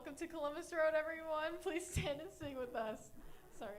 Welcome to Columbus Road, everyone. Please stand and sing with us. Sorry.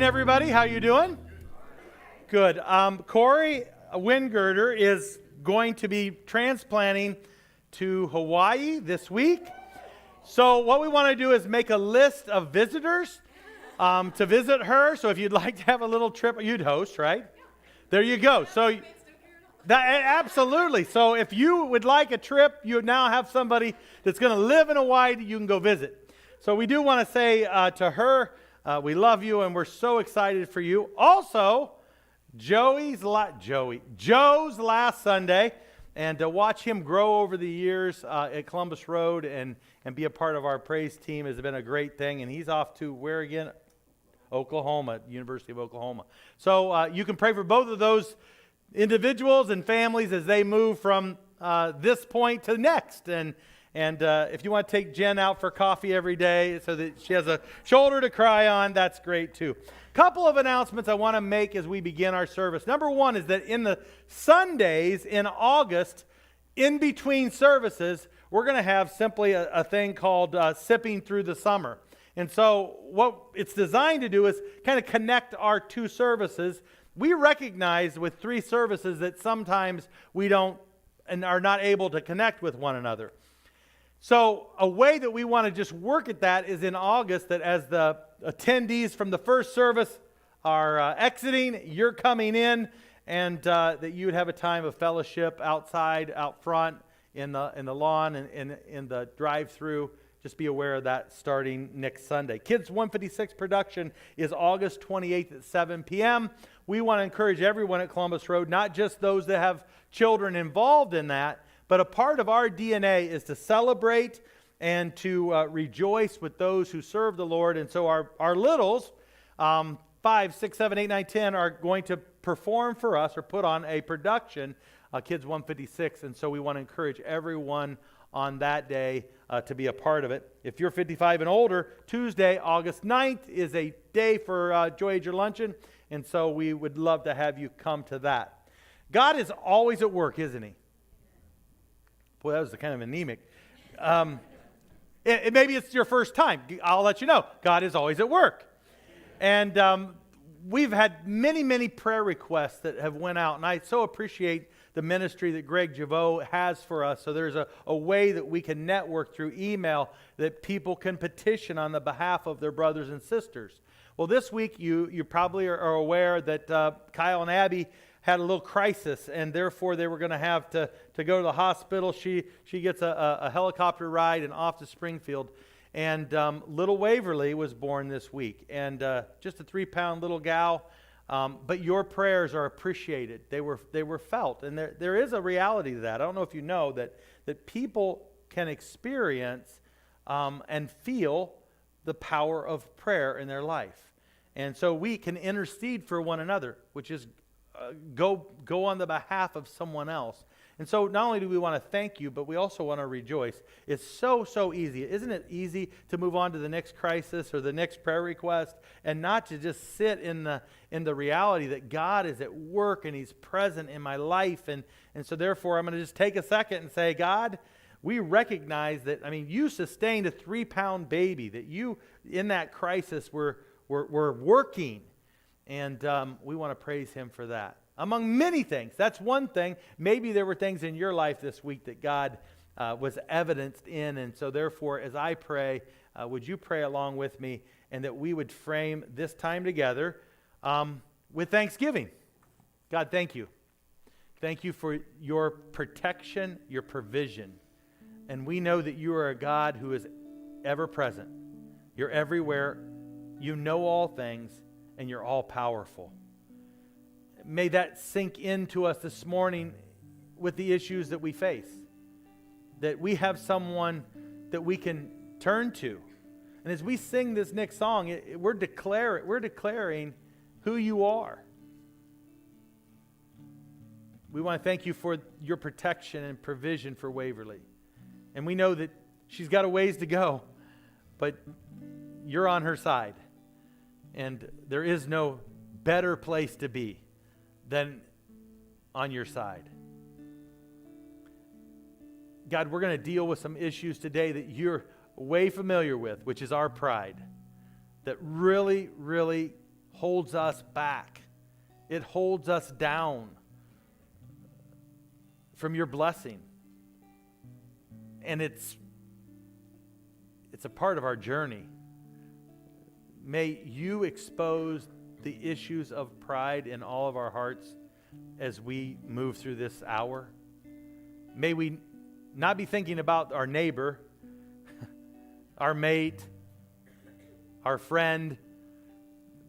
Everybody, how you doing? Good. Corey Wingirder is going to be transplanting to Hawaii this week. So what we want to do is make a list of visitors to visit her. So if you'd like to have a little trip, you'd host, right? There you go. So absolutely. So if you would like a trip, you now have somebody that's going to live in Hawaii that you can go visit. So we do want to say to her, we love you, and we're so excited for you. Also, Joe's last Sunday, and to watch him grow over the years at Columbus Road and be a part of our praise team has been a great thing. And he's off to where again? Oklahoma, University of Oklahoma. So you can pray for both of those individuals and families as they move from this point to next. And if you want to take Jen out for coffee every day so that she has a shoulder to cry on, that's great too. Couple of announcements I want to make as we begin our service. Number one is that in the Sundays in August, in between services, we're going to have simply a thing called Sipping Through the Summer. And so what it's designed to do is kind of connect our two services. We recognize with three services that sometimes we don't and are not able to connect with one another. So a way that we want to just work at that is in August, that as the attendees from the first service are exiting, you're coming in, and that you would have a time of fellowship outside, out front, in the lawn, and in the drive-through. Just be aware of that starting next Sunday. Kids 156 production is August 28th at 7 p.m. We want to encourage everyone at Columbus Road, not just those that have children involved in that, but a part of our DNA is to celebrate and to rejoice with those who serve the Lord. And so our littles, 5, 6, 7, 8, 9, 10, are going to perform for us or put on a production, Kids 156. And so we want to encourage everyone on that day to be a part of it. If you're 55 and older, Tuesday, August 9th is a day for Joy Ager Luncheon, and so we would love to have you come to that. God is always at work, isn't he? Boy, that was kind of anemic. Maybe it's your first time. I'll let you know. God is always at work. And we've had many, many prayer requests that have went out, and I so appreciate the ministry that Greg Javot has for us. So there's a way that we can network through email that people can petition on the behalf of their brothers and sisters. Well, this week you probably are aware that Kyle and Abby had a little crisis, and therefore they were going to have to go to the hospital. She gets a helicopter ride and off to Springfield. And little Waverly was born this week, and just a 3-pound little gal. But your prayers are appreciated. They were felt, and there is a reality to that. I don't know if you know that people can experience and feel the power of prayer in their life, and so we can intercede for one another, which is go on the behalf of someone else. And so not only do we want to thank you, but we also want to rejoice. It's so easy. Isn't it easy to move on to the next crisis or the next prayer request and not to just sit in the reality that God is at work and he's present in my life. And so therefore I'm going to just take a second and say, God, we recognize that, you sustained a 3-pound baby, that you in that crisis were working. And we want to praise him for that. Among many things. That's one thing. Maybe there were things in your life this week that God was evidenced in. And so therefore, as I pray, would you pray along with me, and that we would frame this time together with thanksgiving. God, thank you. Thank you for your protection, your provision. And we know that you are a God who is ever present. You're everywhere. You know all things, and you're all powerful. May that sink into us this morning with the issues that we face. That we have someone that we can turn to. And as we sing this next song, we're declaring who you are. We want to thank you for your protection and provision for Waverly. And we know that she's got a ways to go, but you're on her side. And there is no better place to be than on your side. God, we're going to deal with some issues today that you're way familiar with, which is our pride, that really, really holds us back. It holds us down from your blessing. And it's a part of our journey. May you expose the issues of pride in all of our hearts as we move through this hour. May we not be thinking about our neighbor, our mate, our friend,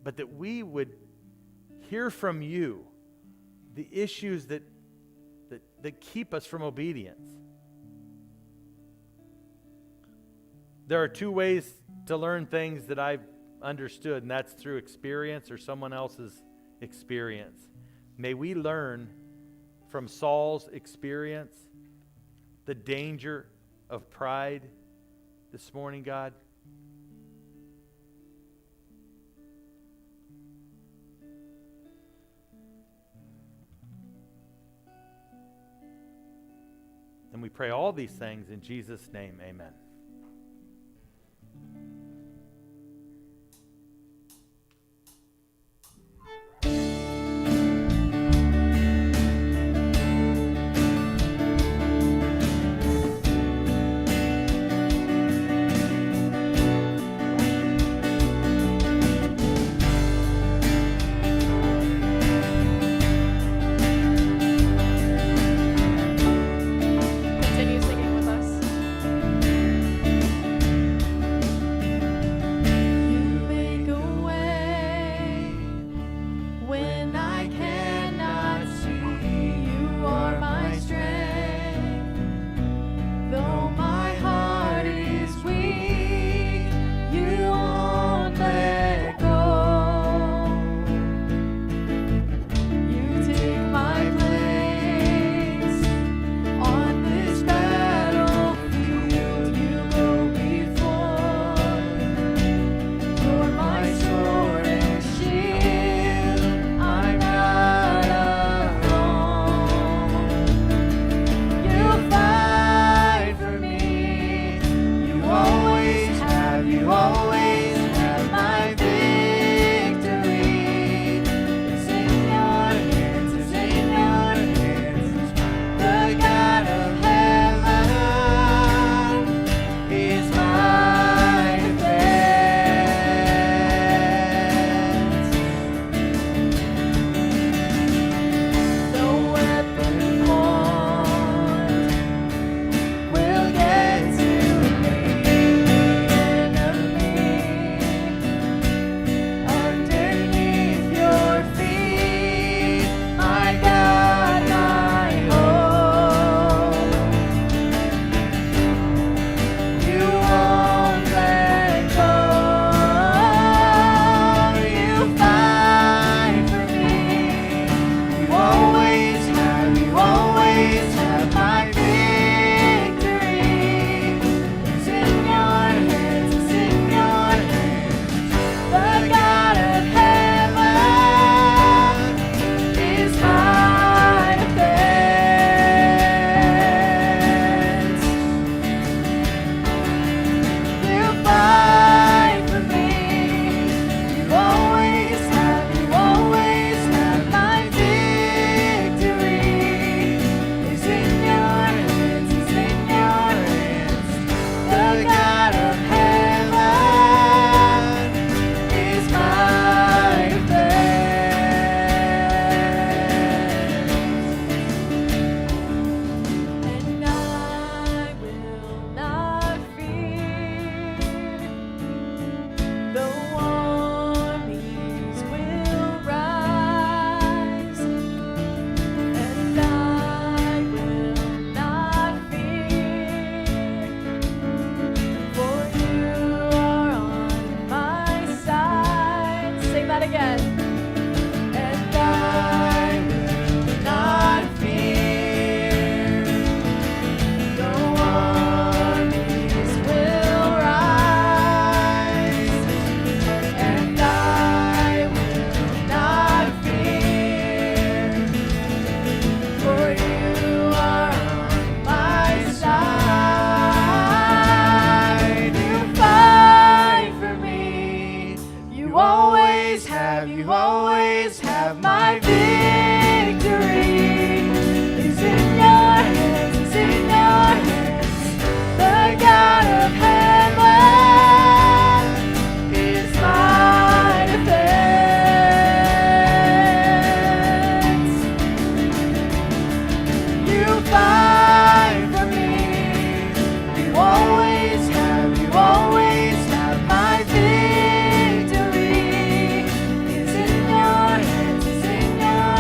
but that we would hear from you the issues that keep us from obedience. There are two ways to learn things that I've understood, and that's through experience or someone else's experience. May we learn from Saul's experience, the danger of pride this morning, God. And we pray all these things in Jesus' name, amen. Continue singing with us. You make a way when I cannot see. You are my strength. Though my heart is weak, you won't let go. You take my place on this battlefield. You go before. You're my sword and shield. I'm not alone. You fight for me. You always have. You always have my victory. It's in your hands. It's in your hands. The God of heaven is my defense. No weapon formed will get to the enemy. Underneath your feet, my God, my hope. You won't let go. You fight for me. You always have. You always have my victory. It's in your hands. It's in your hands. The God of heaven is my defense. You fight for me. You always have. You always have my victory. It's in your hands. It's in your hands. The God of heaven is my defense. And I will not fear. The armies will rise, and I will not fear, for you are on my side. Sing that again. And I will not fear. The armies will rise, and I will not fear, for you are on my side. You fight for me. You always have. You always have my victory. It's in your hands. It's in your hands. The God of heaven is my defense. You fight for me. You always have. You always have my victory. It's in your hands. It's in your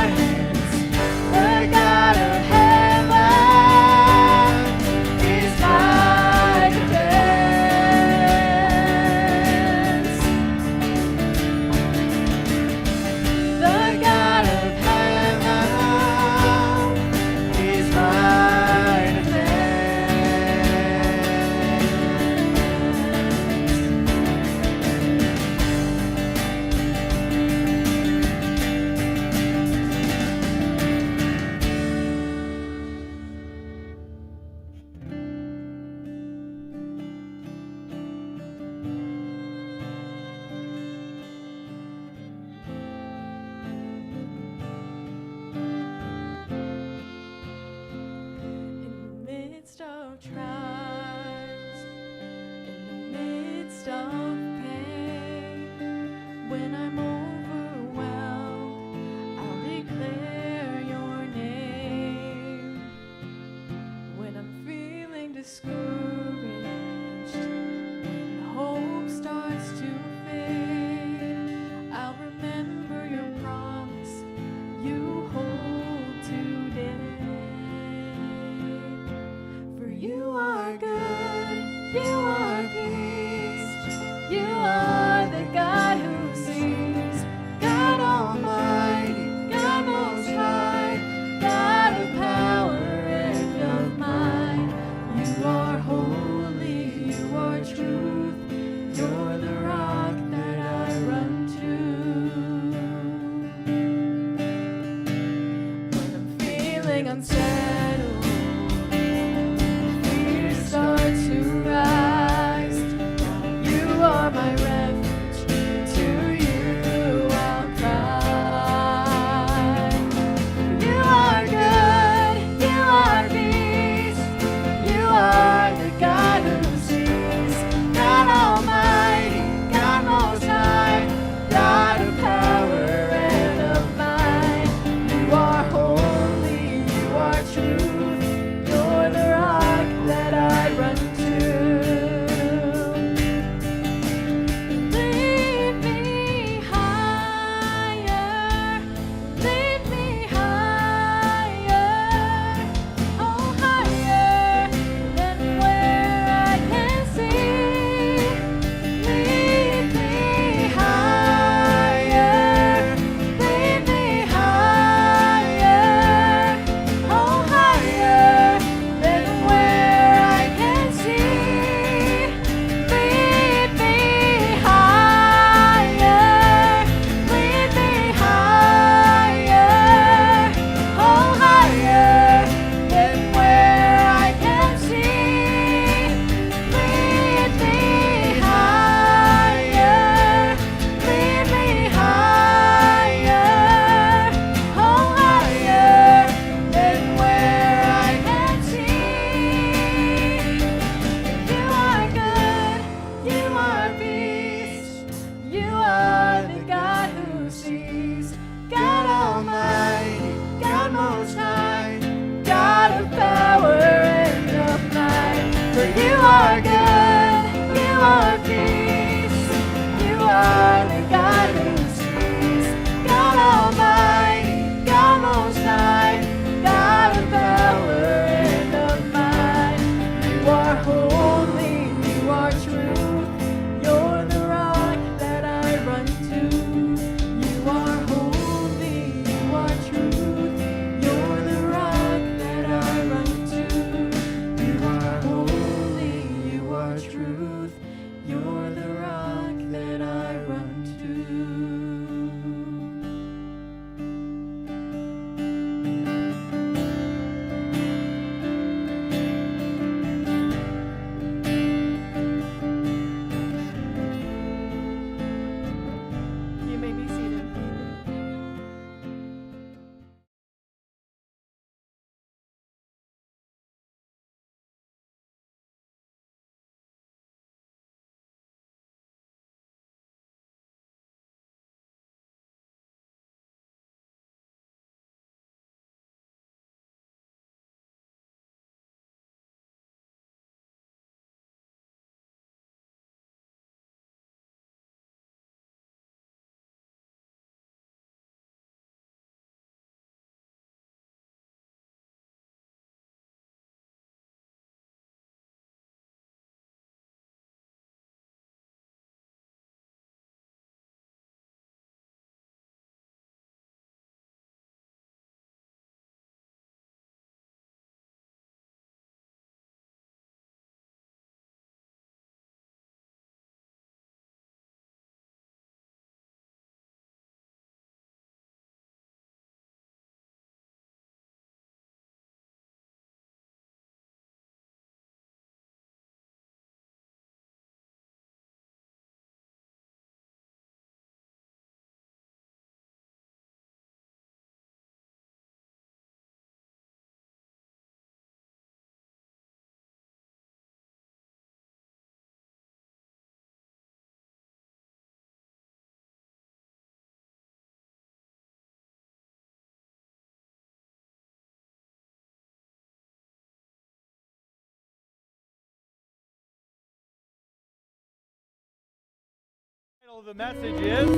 Title of the message is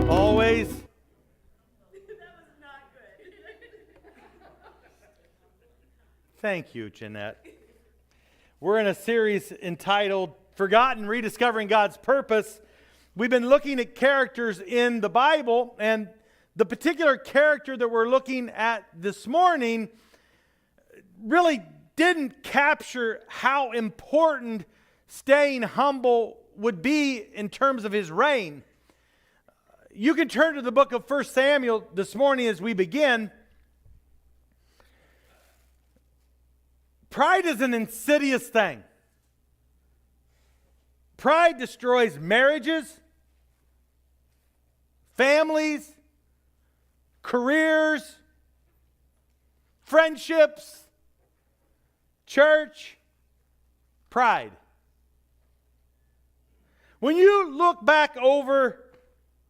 Always. That was not good. Thank you, Jeanette. We're in a series entitled Forgotten, Rediscovering God's Purpose. We've been looking at characters in the Bible, and the particular character that we're looking at this morning really didn't capture how important staying humble would be in terms of his reign. You can turn to the book of 1 Samuel this morning as we begin. Pride is an insidious thing. Pride destroys marriages, families, careers, friendships, church. Pride. When you look back over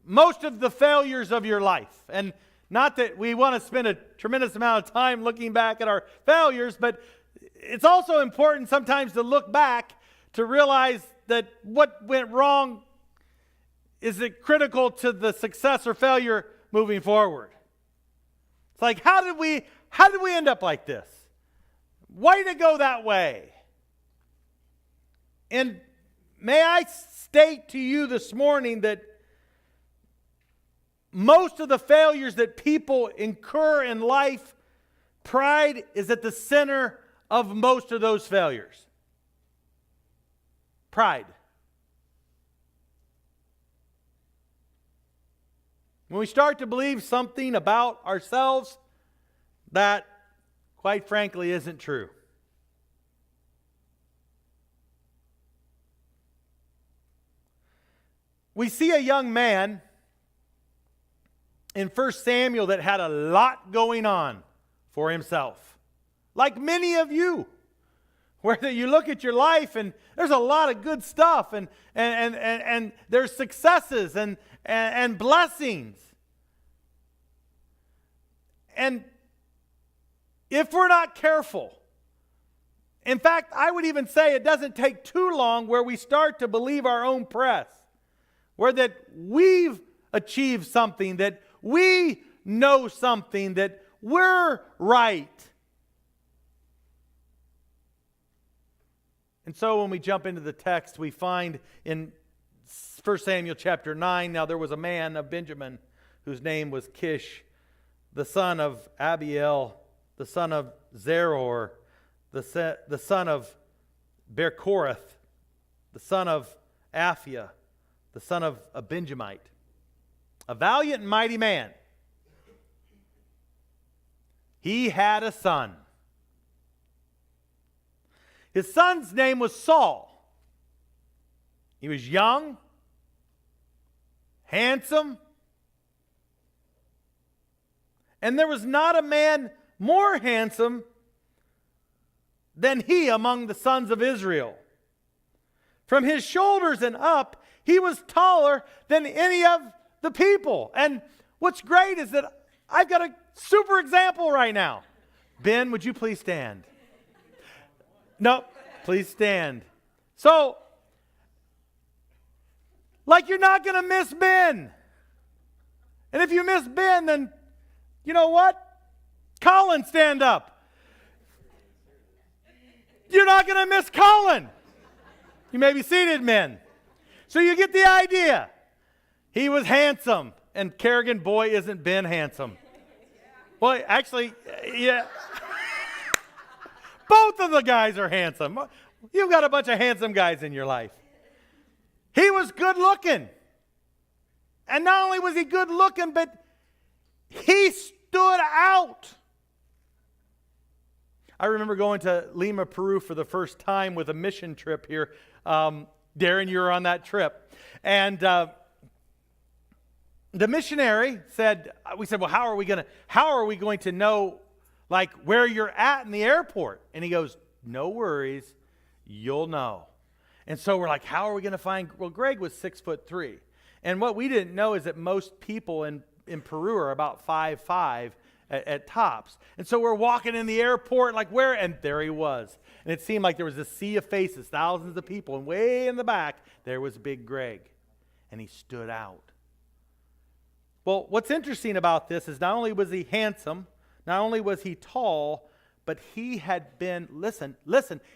most of the failures of your life, and not that we want to spend a tremendous amount of time looking back at our failures, but it's also important sometimes to look back to realize that what went wrong is critical to the success or failure moving forward. It's like, how did we end up like this? Why did it go that way? And may I state to you this morning that most of the failures that people incur in life, pride is at the center of most of those failures. Pride. When we start to believe something about ourselves that, quite frankly, isn't true. We see a young man in 1 Samuel that had a lot going on for himself. Like many of you, where you look at your life and there's a lot of good stuff and there's successes and blessings. And if we're not careful, in fact, I would even say it doesn't take too long where we start to believe our own press. Where that we've achieved something, that we know something, that we're right. And so when we jump into the text, we find in 1 Samuel chapter 9, now there was a man of Benjamin whose name was Kish, the son of Abiel, the son of Zeror, the son of Berkorath, the son of Aphiah, the son of a Benjamite, a valiant and mighty man. He had a son. His son's name was Saul. He was young, handsome, and there was not a man more handsome than he among the sons of Israel. From his shoulders and up, he was taller than any of the people. And what's great is that I've got a super example right now. Ben, would you please stand? No, please stand. So, like you're not going to miss Ben. And if you miss Ben, then you know what? Colin, stand up. You're not going to miss Colin. You may be seated, men. So you get the idea. He was handsome. And Kerrigan, boy, isn't Ben handsome. Well, actually, yeah. Both of the guys are handsome. You've got a bunch of handsome guys in your life. He was good looking. And not only was he good looking, but he stood out. I remember going to Lima, Peru for the first time with a mission trip here. Darren, you were on that trip. And the missionary said, we said, well, how are we going to know like where you're at in the airport? And he goes, no worries, you'll know. And so we're like, how are we going to find, well, Greg was 6'3". And what we didn't know is that most people in Peru are about 5'5" at tops. And so we're walking in the airport, like where? And there he was. And it seemed like there was a sea of faces, thousands of people. And way in the back, there was Big Greg. and he stood out. Well, what's interesting about this is not only was he handsome, not only was he tall, but he had been, listen,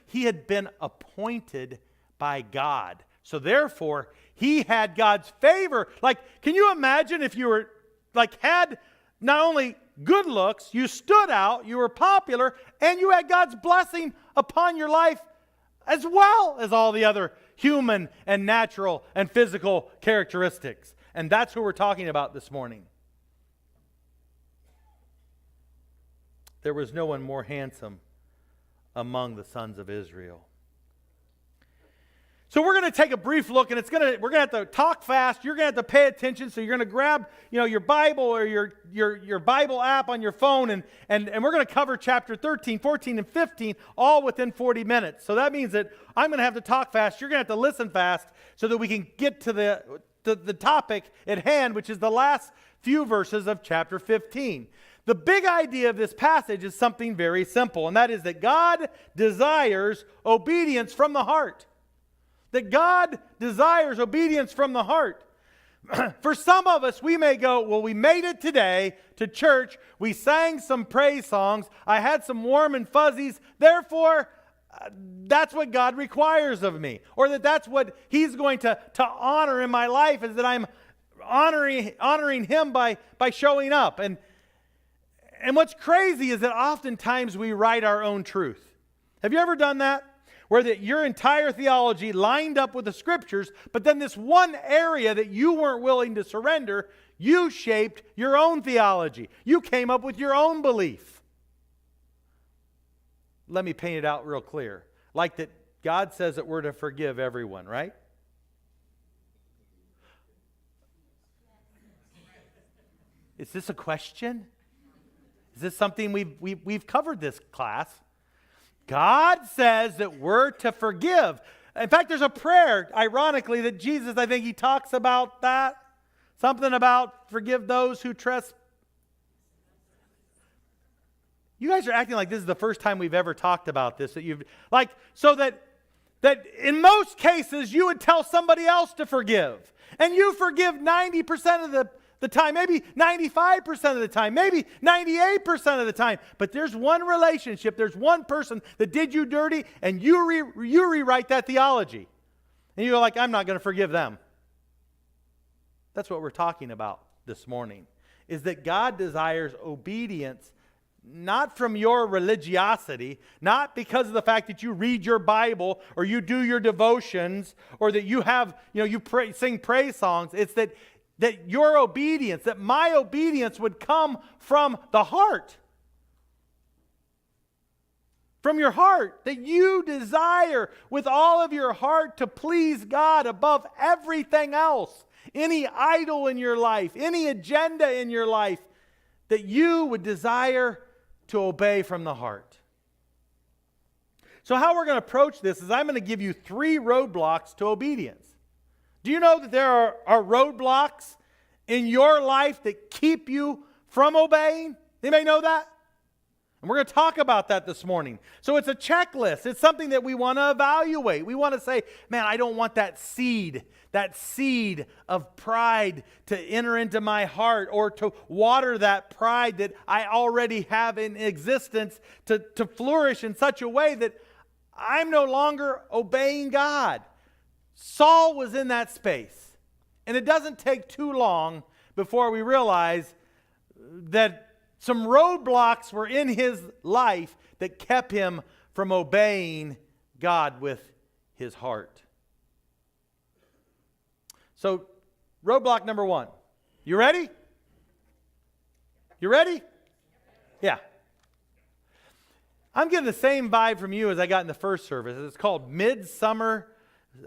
he had been appointed by God. So therefore, he had God's favor. Like, can you imagine if you were, like, had not only good looks, you stood out, you were popular, and you had God's blessing upon your life as well as all the other human and natural and physical characteristics. And that's who we're talking about this morning. There was no one more handsome among the sons of Israel. So we're going to take a brief look, and we're going to have to talk fast. You're going to have to pay attention. So you're going to grab, your Bible or your Bible app on your phone, and we're going to cover chapter 13, 14, and 15 all within 40 minutes. So that means that I'm going to have to talk fast. You're going to have to listen fast so that we can get to the topic at hand, which is the last few verses of chapter 15. The big idea of this passage is something very simple, and that is that God desires obedience from the heart. That God desires obedience from the heart. For some of us, we may go, well, we made it today to church. We sang some praise songs. I had some warm and fuzzies. Therefore, that's what God requires of me. Or that's what He's going to honor in my life, is that I'm honoring Him by showing up. And what's crazy is that oftentimes we write our own truth. Have you ever done that? Where that your entire theology lined up with the Scriptures, but then this one area that you weren't willing to surrender, you shaped your own theology. You came up with your own belief. Let me paint it out real clear. Like that God says that we're to forgive everyone, right? Is this a question? Is this something we've covered this class? God says that we're to forgive. In fact, there's a prayer, ironically, that Jesus, I think He talks about that. Something about forgive those who trespass. You guys are acting like this is the first time we've ever talked about this. So that in most cases you would tell somebody else to forgive. And you forgive 90% of the time, maybe 95% of the time, maybe 98% of the time. But there's one relationship, there's one person that did you dirty, and you rewrite that theology. And you're like, I'm not going to forgive them. That's what we're talking about this morning, is that God desires obedience, not from your religiosity, not because of the fact that you read your Bible or you do your devotions or that you have, sing praise songs. It's that your obedience, that my obedience would come from the heart. From your heart. That you desire with all of your heart to please God above everything else. Any idol in your life, any agenda in your life, that you would desire to obey from the heart. So how we're going to approach this is I'm going to give you 3 roadblocks to obedience. Do you know that there are roadblocks in your life that keep you from obeying? Anybody know that? And we're going to talk about that this morning. So it's a checklist. It's something that we want to evaluate. We want to say, man, I don't want that seed of pride to enter into my heart, or to water that pride that I already have in existence to flourish in such a way that I'm no longer obeying God. Saul was in that space. And it doesn't take too long before we realize that some roadblocks were in his life that kept him from obeying God with his heart. So, roadblock number 1. You ready? You ready? Yeah. I'm getting the same vibe from you as I got in the first service. It's called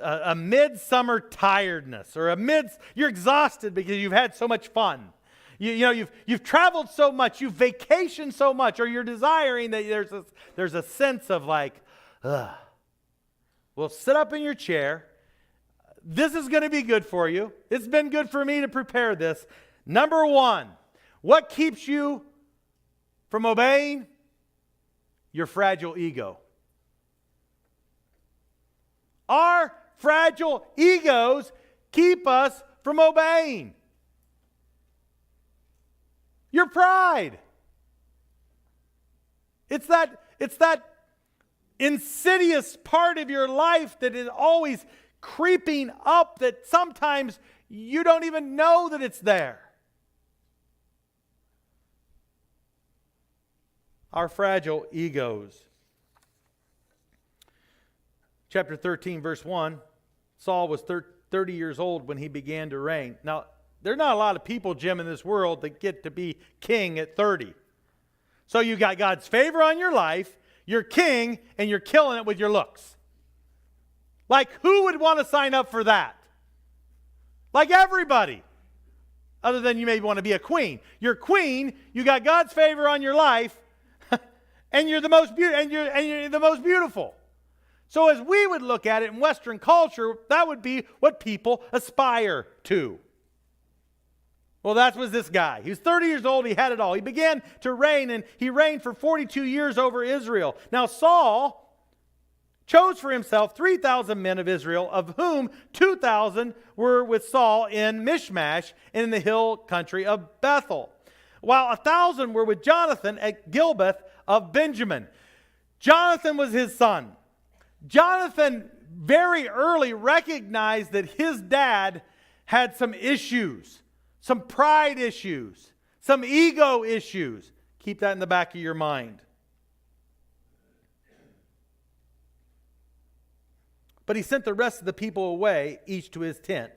a midsummer tiredness, or you're exhausted because you've had so much fun. You've traveled so much, you've vacationed so much, or you're desiring that there's a sense of like, ugh. Well, sit up in your chair. This is going to be good for you. It's been good for me to prepare this. Number 1, what keeps you from obeying? Your fragile ego. Our fragile egos keep us from obeying. Your pride. It's that insidious part of your life that is always creeping up that sometimes you don't even know that it's there. Our fragile egos. Chapter 13, verse 1, Saul was 30 years old when he began to reign. Now, there are not a lot of people, Jim, in this world that get to be king at 30. So you got God's favor on your life, you're king, and you're killing it with your looks. Like, who would want to sign up for that? Like everybody. Other than you maybe want to be a queen. You're queen, you got God's favor on your life, and you're the most you're the most beautiful. So as we would look at it in Western culture, that would be what people aspire to. Well, that was this guy. He was 30 years old. He had it all. He began to reign, and he reigned for 42 years over Israel. Now, Saul chose for himself 3,000 men of Israel, of whom 2,000 were with Saul in Mishmash in the hill country of Bethel, while 1,000 were with Jonathan at Gilbeth of Benjamin. Jonathan was his son. Jonathan very early recognized that his dad had some issues, some pride issues, some ego issues. Keep that in the back of your mind. But he sent the rest of the people away, each to his tent.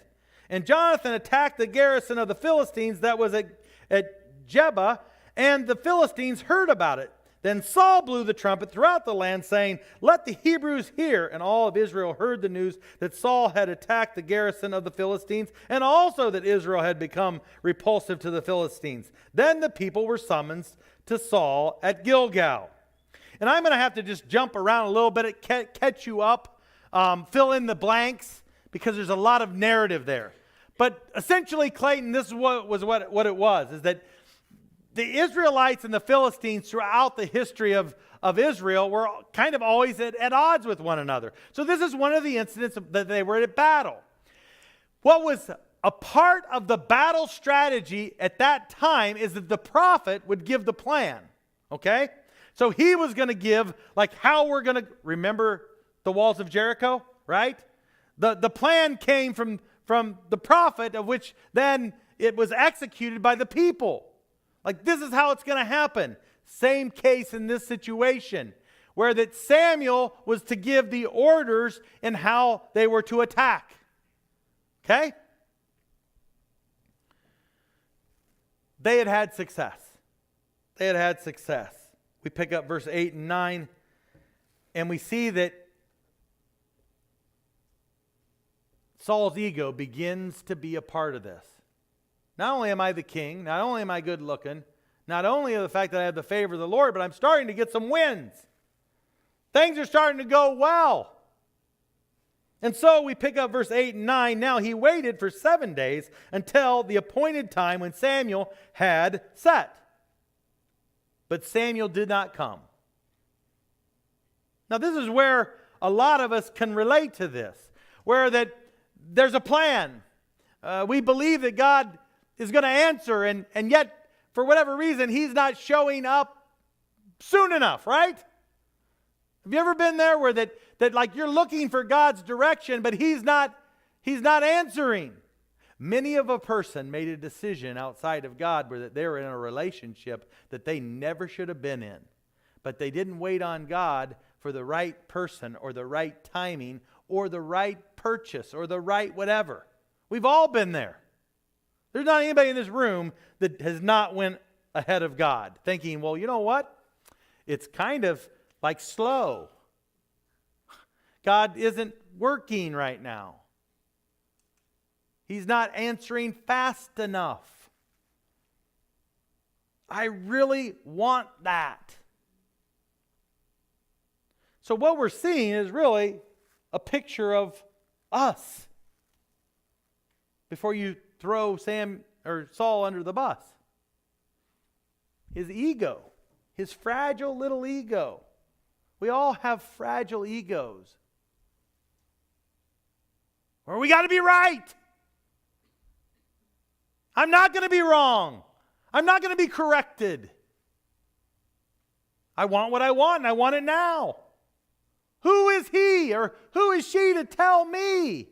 And Jonathan attacked the garrison of the Philistines that was at Jebah, and the Philistines heard about it. Then Saul blew the trumpet throughout the land, saying, "Let the Hebrews hear." And all of Israel heard the news that Saul had attacked the garrison of the Philistines, and also that Israel had become repulsive to the Philistines. Then the people were summoned to Saul at Gilgal. And I'm going to have to just jump around a little bit, catch you up, fill in the blanks, because there's a lot of narrative there. But essentially, Clayton, this is what it was, is that the Israelites and the Philistines throughout the history of Israel were kind of always at odds with one another. So this is one of the incidents that they were at battle. What was a part of the battle strategy at that time is that the prophet would give the plan. Okay? So he was going to give, like, how we're going to, remember the walls of Jericho, right? The plan came from the prophet, of which then it was executed by the people. Like, this is how it's going to happen. Same case in this situation, where that Samuel was to give the orders in how they were to attack. Okay? They had success. They had success. We pick up verse 8 and 9, and we see that Saul's ego begins to be a part of this. Not only am I the king, not only am I good looking, not only the fact that I have the favor of the Lord, but I'm starting to get some wins. Things are starting to go well. And so we pick up verse 8 and 9. Now he waited for 7 days until the appointed time when Samuel had set. But Samuel did not come. Now this is where a lot of us can relate to this, where that there's a plan. We believe that God is going to answer, and yet, for whatever reason, he's not showing up soon enough, right? Have you ever been there where that like you're looking for God's direction, but he's not answering? Many of a person made a decision outside of God where that they were in a relationship that they never should have been in. But they didn't wait on God for the right person or the right timing or the right purchase or the right whatever. We've all been there. There's not anybody in this room that has not went ahead of God thinking, well, you know what? It's kind of like slow. God isn't working right now. He's not answering fast enough. I really want that. So what we're seeing is really a picture of us. Before you throw Saul under the bus. His ego. His fragile little ego. We all have fragile egos. Where we got to be right. I'm not going to be wrong. I'm not going to be corrected. I want what I want, and I want it now. Who is he or who is she to tell me?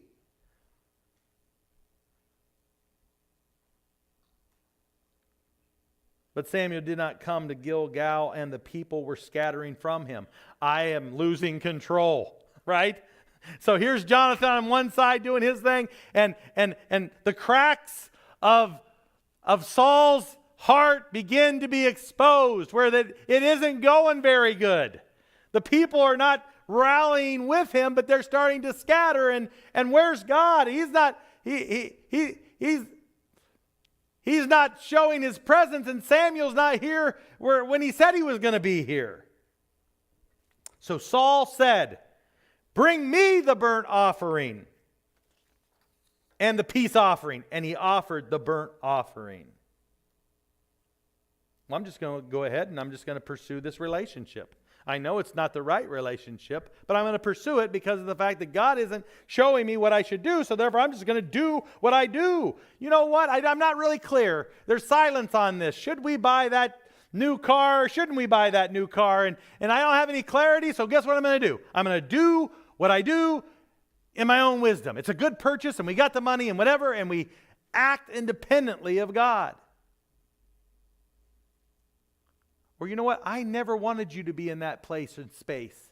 But Samuel did not come to Gilgal, and the people were scattering from him. I am losing control, right? So here's Jonathan on one side doing his thing, and the cracks of Saul's heart begin to be exposed, where that it isn't going very good. The people are not rallying with him, but they're starting to scatter. And where's God? He's not He's not showing his presence, and Samuel's not here when he said he was going to be here. So Saul said, "Bring me the burnt offering and the peace offering." And he offered the burnt offering. Well, I'm just going to go ahead and I'm just going to pursue this relationship. I know it's not the right relationship, but I'm going to pursue it because of the fact that God isn't showing me what I should do, so therefore I'm just going to do what I do. You know what? I'm not really clear. There's silence on this. Should we buy that new car? Shouldn't we buy that new car? And I don't have any clarity, so guess what I'm going to do? I'm going to do what I do in my own wisdom. It's a good purchase, and we got the money and whatever, and we act independently of God. Or you know what? I never wanted you to be in that place and space.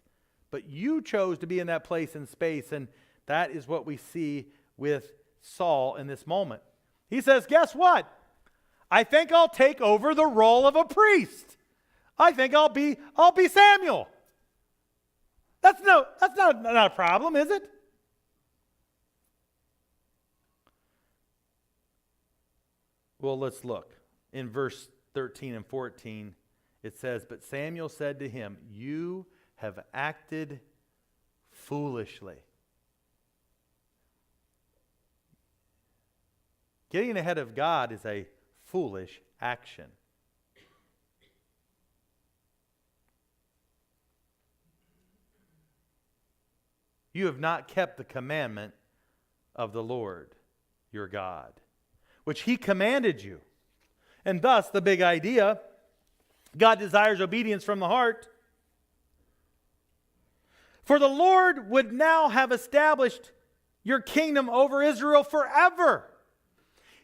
But you chose to be in that place and space. And that is what we see with Saul in this moment. He says, guess what? I think I'll take over the role of a priest. I think I'll be Samuel. That's not a problem, is it? Well, let's look. In verse 13 and 14, it says, "But Samuel said to him, 'You have acted foolishly.'" Getting ahead of God is a foolish action. You have not kept the commandment of the Lord your God, which he commanded you. And thus, the big idea, God desires obedience from the heart. For the Lord would now have established your kingdom over Israel forever.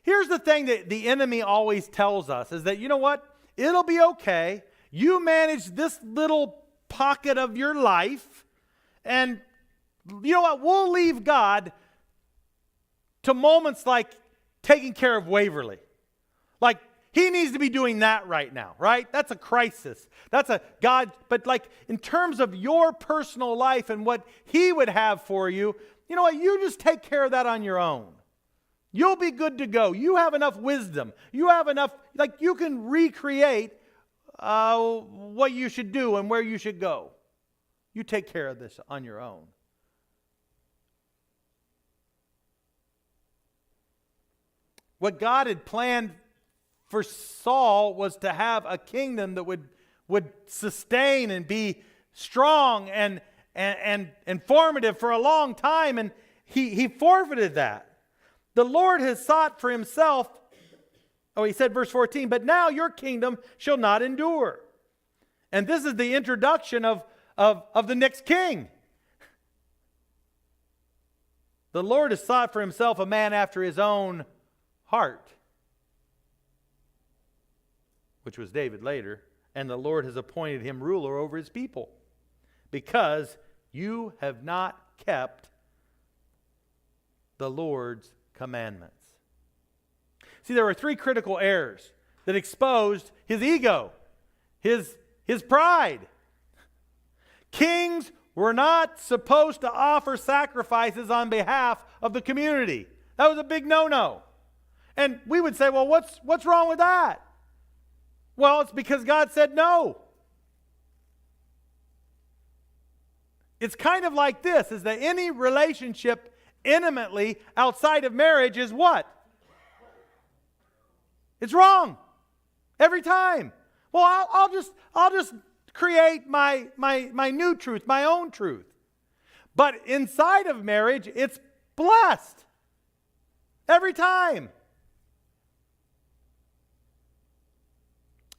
Here's the thing that the enemy always tells us, is that, you know what? It'll be okay. You manage this little pocket of your life, and you know what? We'll leave God to moments like taking care of Waverly. Like, he needs to be doing that right now, right? That's a crisis. That's a God, but like in terms of your personal life and what he would have for you, you know what? You just take care of that on your own. You'll be good to go. You have enough wisdom. You have enough, like you can recreate what you should do and where you should go. You take care of this on your own. What God had planned for Saul was to have a kingdom that would sustain and be strong and informative for a long time, and he forfeited that. The Lord has sought for himself, he said, verse 14, "But now your kingdom shall not endure." And this is the introduction of the next king. The Lord has sought for himself a man after his own heart, which was David later, and the Lord has appointed him ruler over his people, because you have not kept the Lord's commandments. See, there were three critical errors that exposed his ego, his pride. Kings were not supposed to offer sacrifices on behalf of the community. That was a big no-no. And we would say, well, what's wrong with that? Well, it's because God said no. It's kind of like this, is that any relationship intimately outside of marriage is what? It's wrong. Every time. Well, I'll just create my new truth, my own truth. But inside of marriage, it's blessed. Every time.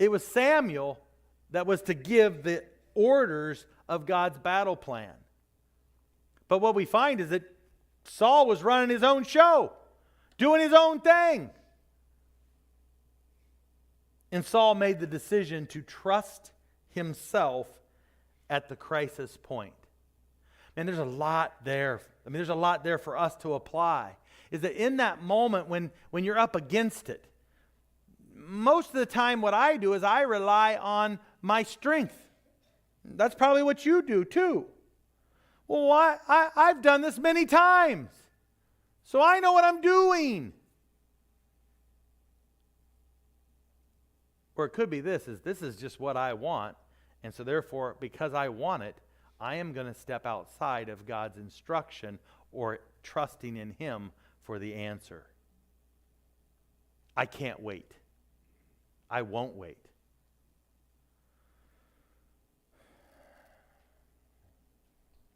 It was Samuel that was to give the orders of God's battle plan. But what we find is that Saul was running his own show, doing his own thing. And Saul made the decision to trust himself at the crisis point. And there's a lot there. There's a lot there for us to apply. Is that in that moment when you're up against it, most of the time what I do is I rely on my strength. That's probably what you do too. Well, I've done this many times, so I know what I'm doing. Or it could be this is just what I want, and so therefore, because I want it, I am going to step outside of God's instruction or trusting in Him for the answer. I can't wait. I won't wait.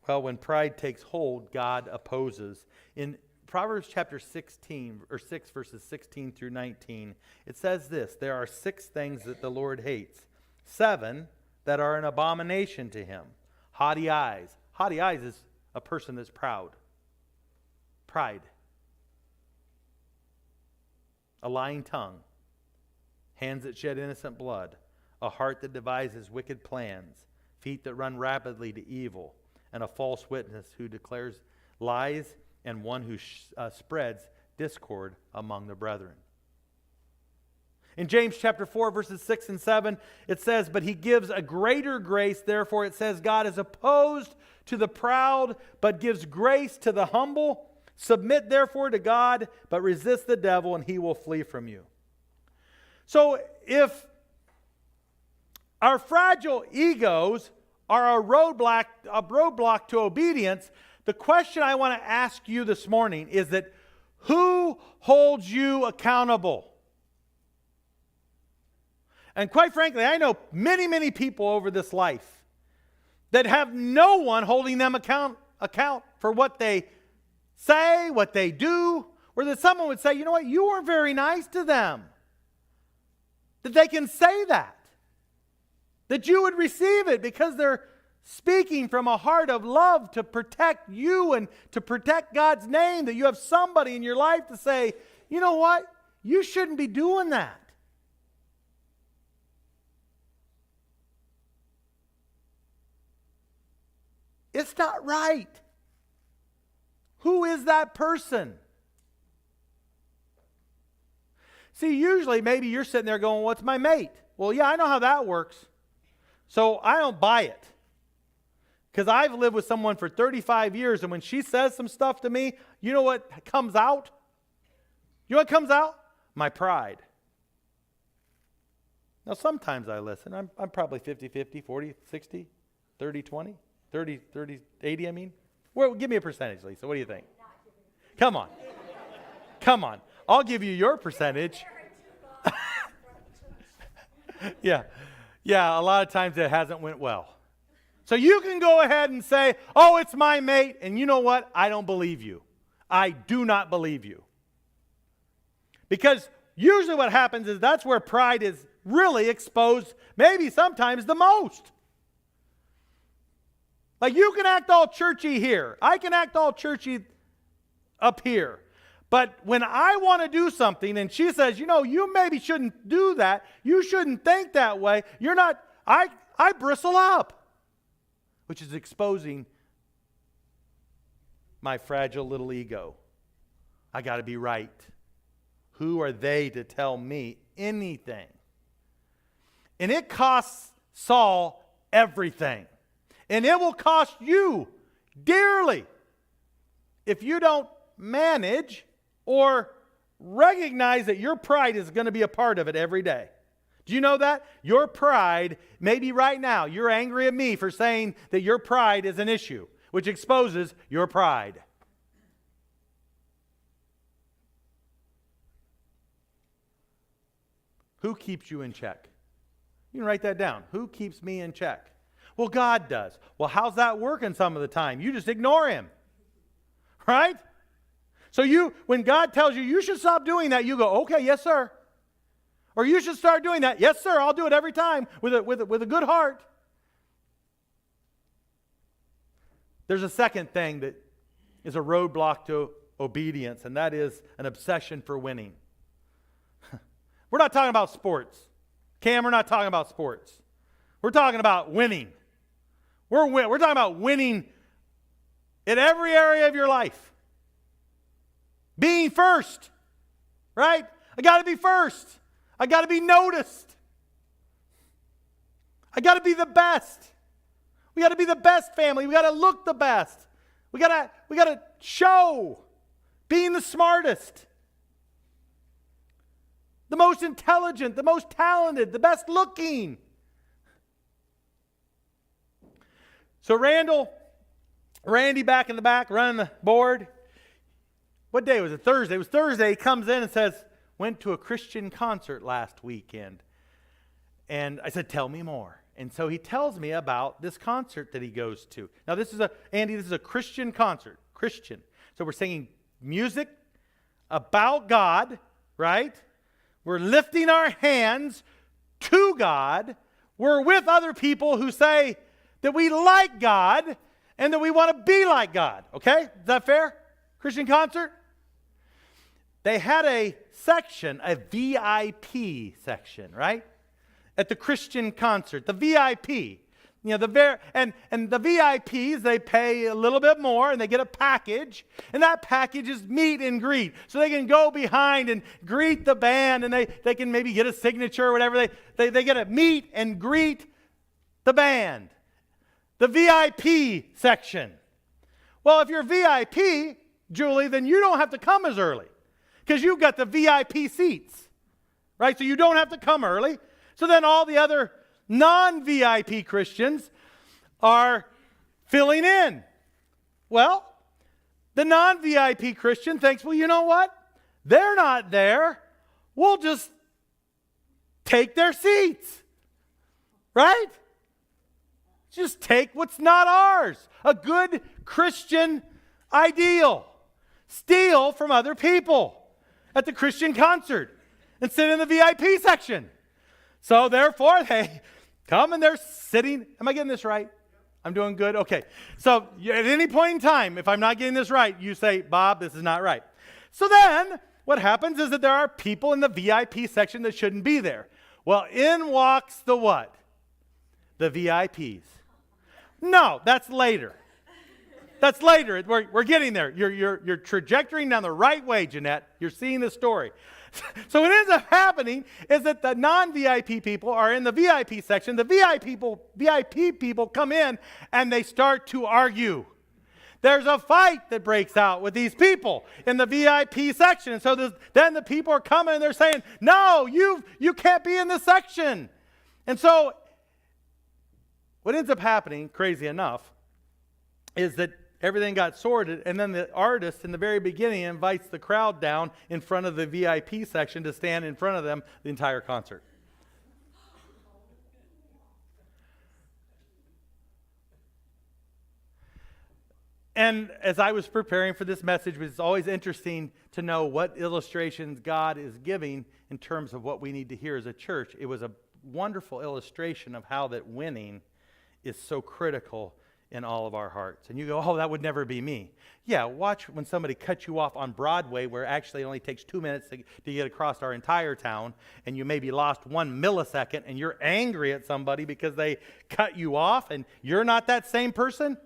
Well, when pride takes hold, God opposes. In Proverbs chapter 16, or 6, verses 16 through 19, it says this: there are 6 things that the Lord hates, 7 that are an abomination to Him. Haughty eyes. Haughty eyes is a person that's proud. Pride. A lying tongue. Hands that shed innocent blood. A heart that devises wicked plans. Feet that run rapidly to evil. And a false witness who declares lies, and one who spreads discord among the brethren. In James chapter 4, verses 6 and 7, it says, but He gives a greater grace. Therefore, it says, God is opposed to the proud, but gives grace to the humble. Submit therefore to God, but resist the devil, and he will flee from you. So if our fragile egos are a roadblock to obedience, the question I want to ask you this morning is that who holds you accountable? And quite frankly, I know many, many people over this life that have no one holding them account for what they say, what they do, or that someone would say, you know what, you weren't very nice to them. That they can say that. That you would receive it because they're speaking from a heart of love to protect you and to protect God's name. That you have somebody in your life to say, you know what, you shouldn't be doing that. It's not right. Who is that person? See, usually maybe you're sitting there going, what's my mate? Well, yeah, I know how that works. So I don't buy it. Because I've lived with someone for 35 years, and when she says some stuff to me, you know what comes out? You know what comes out? My pride. Now, sometimes I listen. I'm probably 50-50, 40-60, 30-20, 30-80, I mean. Well, give me a percentage, Lisa. What do you think? Come on. Come on. I'll give you your percentage. Yeah. Yeah, a lot of times it hasn't went well. So you can go ahead and say, oh, it's my mate. And you know what? I don't believe you. I do not believe you. Because usually what happens is that's where pride is really exposed, maybe sometimes the most. Like you can act all churchy here. I can act all churchy up here. But when I want to do something and she says, you know, you maybe shouldn't do that. You shouldn't think that way. You're not, I bristle up. Which is exposing my fragile little ego. I got to be right. Who are they to tell me anything? And it costs Saul everything. And it will cost you dearly if you don't manage or recognize that your pride is going to be a part of it every day. Do you know that? Your pride, maybe right now, you're angry at me for saying that your pride is an issue, which exposes your pride. Who keeps you in check? You can write that down. Who keeps me in check? Well, God does. Well, how's that working some of the time? You just ignore Him. Right? So when God tells you, you should stop doing that, you go, okay, yes, sir. Or you should start doing that. Yes, sir, I'll do it every time with a good heart. There's a second thing that is a roadblock to obedience, and that is an obsession for winning. We're not talking about sports. Cam, we're not talking about sports. We're talking about winning. We're talking about winning in every area of your life. Being first, right? I got to be first. I got to be noticed. I got to be the best. We got to be the best family. We got to look the best. We got to show being the smartest, the most intelligent, the most talented, the best looking. So Randy back in the back running the board. What day was it? Thursday. It was Thursday. He comes in and says, went to a Christian concert last weekend. And I said, tell me more. And so he tells me about this concert that he goes to. Now this is a Christian concert. Christian. So we're singing music about God, right? We're lifting our hands to God. We're with other people who say that we like God and that we want to be like God. Okay? Is that fair? Christian concert? They had a section, a VIP section, right? At the Christian concert, the VIP. You know, and the VIPs, they pay a little bit more and they get a package, and that package is meet and greet. So they can go behind and greet the band, and they can maybe get a signature or whatever. They get to meet and greet the band. The VIP section. Well, if you're VIP, Julie, then you don't have to come as early because you've got the VIP seats, right? So you don't have to come early. So then all the other non-VIP Christians are filling in. Well, the non-VIP Christian thinks, well, you know what? They're not there. We'll just take their seats, right? Just take what's not ours. A good Christian ideal. Steal from other people at the Christian concert and sit in the VIP section. So therefore, they come and they're sitting. Am I getting this right? I'm doing good? Okay. So at any point in time, if I'm not getting this right, you say, Bob, this is not right. So then what happens is that there are people in the VIP section that shouldn't be there. Well, in walks the what? The VIPs. No, that's later. That's later. We're getting there. You're trajectorying down the right way, Jeanette. You're seeing the story. So what ends up happening is that the non-VIP people are in the VIP section. The VIP people come in and they start to argue. There's a fight that breaks out with these people in the VIP section. And so then the people are coming and they're saying, no, you can't be in this section. And so what ends up happening, crazy enough, is that everything got sorted, and then the artist in the very beginning invites the crowd down in front of the VIP section to stand in front of them the entire concert. And as I was preparing for this message, it's always interesting to know what illustrations God is giving in terms of what we need to hear as a church. It was a wonderful illustration of how that winning is so critical in all of our hearts. And you go, oh, that would never be me. Yeah, watch when somebody cuts you off on Broadway where actually it only takes 2 minutes to get across our entire town, and you maybe lost 1 millisecond and you're angry at somebody because they cut you off and you're not that same person.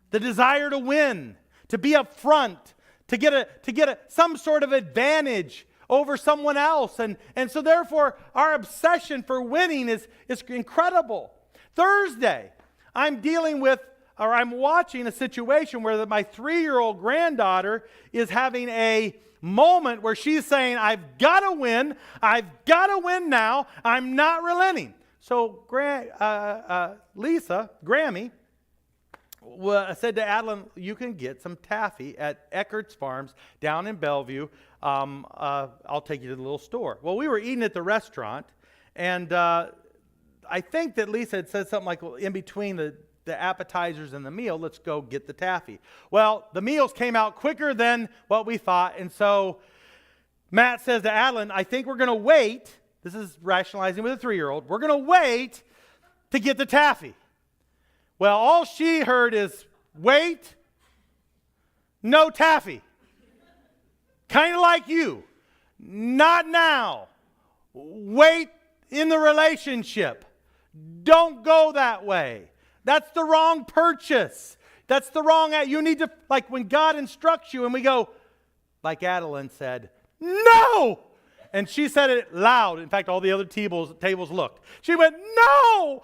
The desire to win, to be up front, to get some sort of advantage over someone else. And so therefore our obsession for winning is incredible. Thursday, I'm watching a situation where my 3-year-old granddaughter is having a moment where she's saying, I've got to win now, I'm not relenting. So Grammy, said to Adeline, you can get some taffy at Eckert's Farms down in Bellevue. I'll take you to the little store. Well, we were eating at the restaurant, and I think that Lisa had said something like, well, in between the appetizers and the meal, let's go get the taffy. Well, the meals came out quicker than what we thought, and so Matt says to Adeline, I think we're going to wait. This is rationalizing with a 3-year-old. We're going to wait to get the taffy. Well, all she heard is, wait, no taffy. Kind of like you. Not now. Wait in the relationship. Don't go that way. That's the wrong purchase. That's the wrong, you need to, like when God instructs you and we go, like Adeline said, no! And she said it loud. In fact, all the other tables looked. She went, no!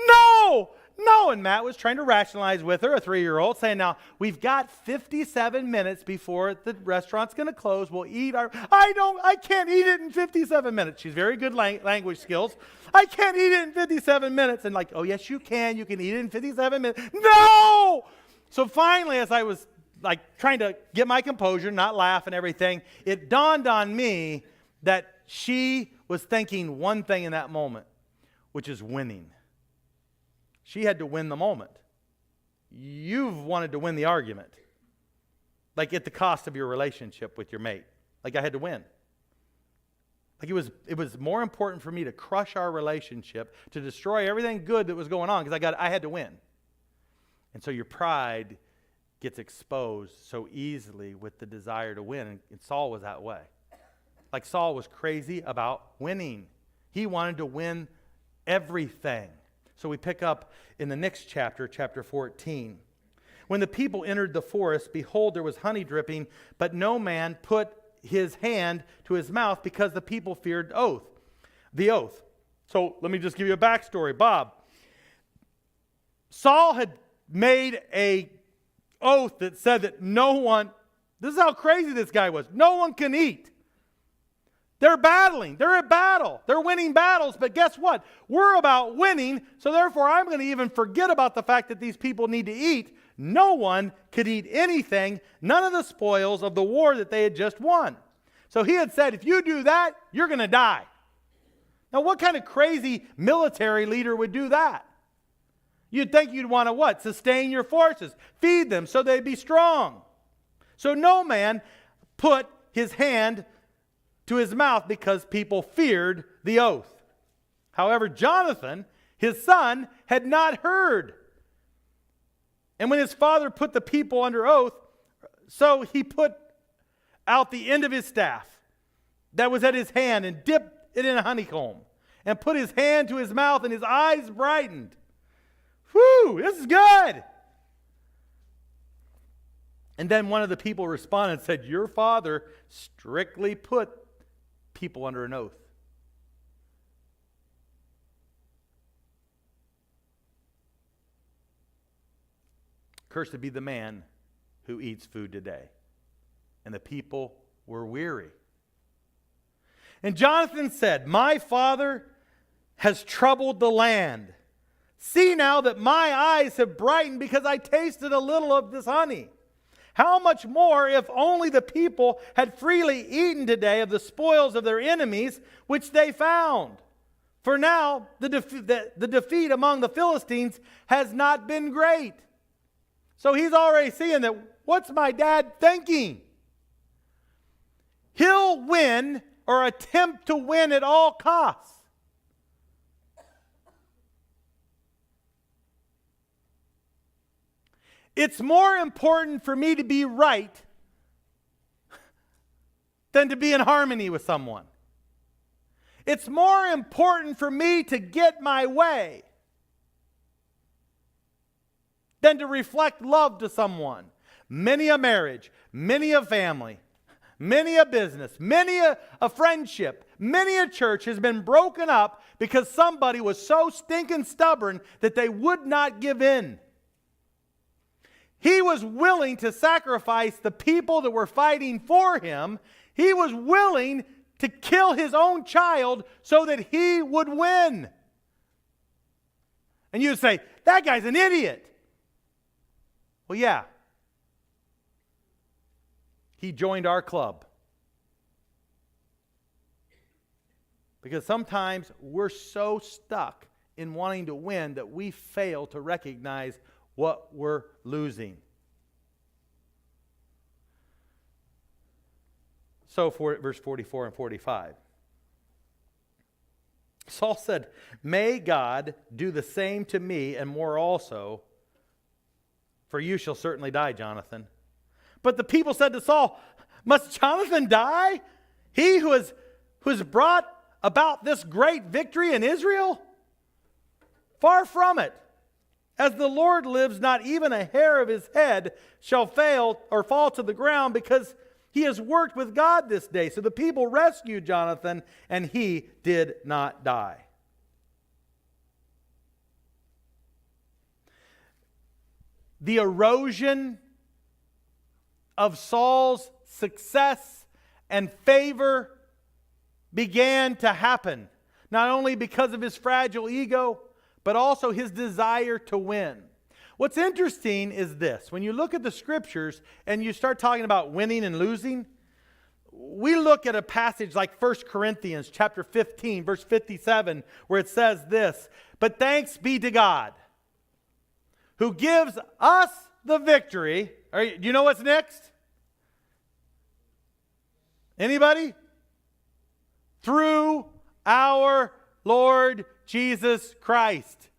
No! No! And Matt was trying to rationalize with her, a 3-year-old, saying, now, we've got 57 minutes before the restaurant's going to close. We'll eat I can't eat it in 57 minutes. She's very good language skills. I can't eat it in 57 minutes. And like, oh, yes, you can. You can eat it in 57 minutes. No! So finally, as I was like trying to get my composure, not laugh and everything, it dawned on me that she was thinking one thing in that moment, which is winning. She had to win the moment. You've wanted to win the argument, like at the cost of your relationship with your mate. Like I had to win. Like it was more important for me to crush our relationship, to destroy everything good that was going on, because I had to win. And so your pride gets exposed so easily with the desire to win. And Saul was that way. Like Saul was crazy about winning. He wanted to win everything. So we pick up in the next chapter, chapter 14. When the people entered the forest, behold, there was honey dripping, but no man put his hand to his mouth because the people feared the oath. So let me just give you a backstory. Bob, Saul had made a oath that said that no one, this is how crazy this guy was, no one can eat. They're battling. They're at battle. They're winning battles. But guess what? We're about winning. So therefore, I'm going to even forget about the fact that these people need to eat. No one could eat anything, none of the spoils of the war that they had just won. So he had said, if you do that, you're going to die. Now, what kind of crazy military leader would do that? You'd think you'd want to what? Sustain your forces. Feed them so they'd be strong. So no man put his hand to his mouth because people feared the oath. However, Jonathan, his son, had not heard. And when his father put the people under oath, so he put out the end of his staff that was at his hand and dipped it in a honeycomb and put his hand to his mouth and his eyes brightened. Whew, this is good. And then one of the people responded and said, your father strictly put people under an oath. Cursed be the man who eats food today. And the people were weary. And Jonathan said, my father has troubled the land. See now that my eyes have brightened because I tasted a little of this honey. How much more if only the people had freely eaten today of the spoils of their enemies, which they found. For now, the defeat among the Philistines has not been great. So he's already seeing that, what's my dad thinking? He'll win or attempt to win at all costs. It's more important for me to be right than to be in harmony with someone. It's more important for me to get my way than to reflect love to someone. Many a marriage, many a family, many a business, many a friendship, many a church has been broken up because somebody was so stinking stubborn that they would not give in. He was willing to sacrifice the people that were fighting for him. He was willing to kill his own child so that he would win. And you say, that guy's an idiot. Well, yeah. He joined our club. Because sometimes we're so stuck in wanting to win that we fail to recognize what we're losing. So for verse 44 and 45. Saul said, "May God do the same to me and more also, for you shall certainly die, Jonathan." But the people said to Saul, "Must Jonathan die? He who has brought about this great victory in Israel? Far from it. As the Lord lives, not even a hair of his head shall fail or fall to the ground, because he has worked with God this day." So the people rescued Jonathan, and he did not die. The erosion of Saul's success and favor began to happen, not only because of his fragile ego, but also his desire to win. What's interesting is this. When you look at the scriptures and you start talking about winning and losing, we look at a passage like 1 Corinthians chapter 15, verse 57, where it says this, "But thanks be to God, who gives us the victory." Do you know what's next? Anybody? "Through our Lord Jesus Christ."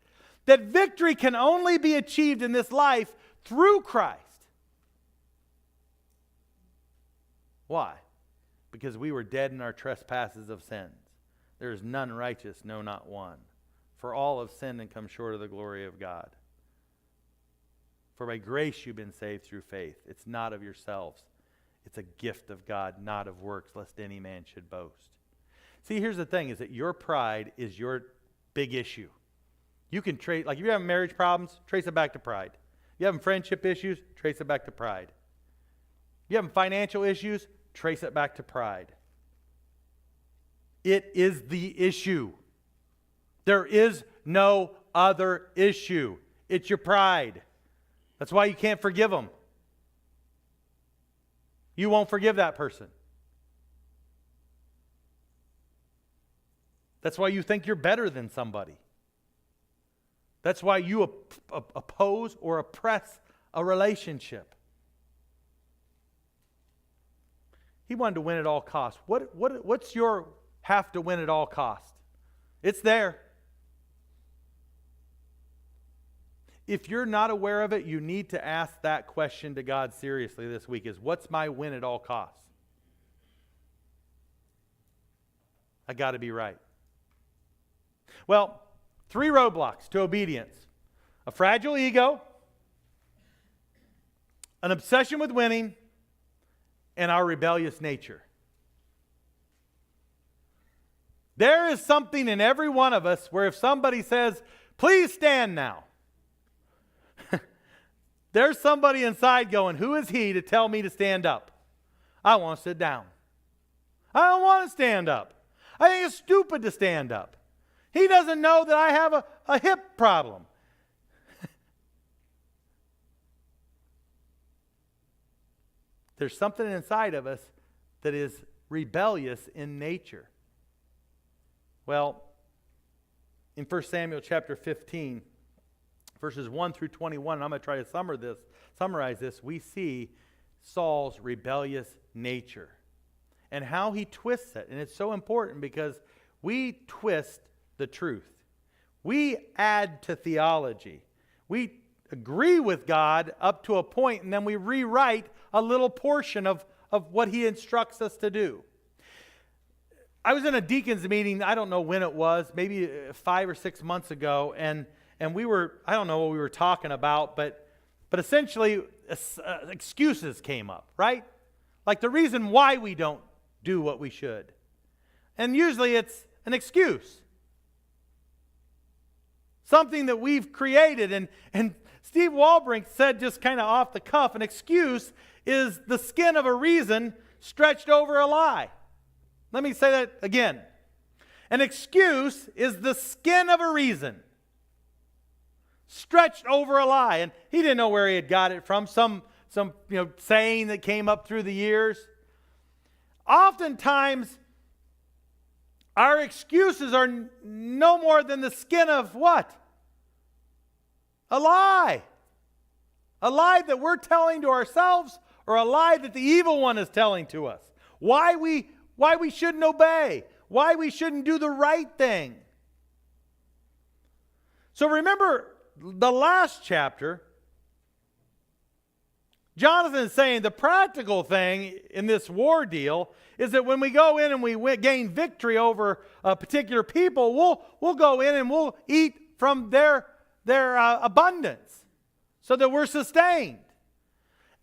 That victory can only be achieved in this life through Christ. Why? Because we were dead in our trespasses of sins. There is none righteous, no, not one. For all have sinned and come short of the glory of God. For by grace you've been saved through faith. It's not of yourselves. It's a gift of God, not of works, lest any man should boast. See, here's the thing, is that your pride is your big issue. You can trace, like if you're having marriage problems, trace it back to pride. You having friendship issues, trace it back to pride. You having financial issues, trace it back to pride. It is the issue. There is no other issue. It's your pride. That's why you can't forgive them. You won't forgive that person. That's why you think you're better than somebody. That's why you oppose or oppress a relationship. He wanted to win at all costs. What's your have to win at all costs? It's there. If you're not aware of it, you need to ask that question to God seriously this week, is what's my win at all costs? I got to be right. Well, 3 roadblocks to obedience: a fragile ego, an obsession with winning, and our rebellious nature. There is something in every one of us where if somebody says, "Please stand now," there's somebody inside going, "Who is he to tell me to stand up? I want to sit down. I don't want to stand up. I think it's stupid to stand up. He doesn't know that I have a hip problem." There's something inside of us that is rebellious in nature. Well, in 1 Samuel chapter 15, verses 1 through 21, and I'm going to try to summarize this, we see Saul's rebellious nature and how he twists it. And it's so important because we twist the truth. We add to theology. We agree with God up to a point, and then we rewrite a little portion of what he instructs us to do. I was in a deacon's meeting, I don't know when it was, maybe 5 or 6 months ago, and we were, I don't know what we were talking about, but essentially excuses came up, right? Like the reason why we don't do what we should. And usually it's an excuse. Something that we've created. And Steve Walbrink said just kind of off the cuff, an excuse is the skin of a reason stretched over a lie. Let me say that again. An excuse is the skin of a reason stretched over a lie. And he didn't know where he had got it from, some saying that came up through the years. Oftentimes, our excuses are no more than the skin of what? A lie. A lie that we're telling to ourselves, or a lie that the evil one is telling to us. why we shouldn't obey, why we shouldn't do the right thing. So remember the last chapter, Jonathan is saying the practical thing in this war deal is that when we go in and we gain victory over a particular people, we'll go in and we'll eat from their abundance so that we're sustained.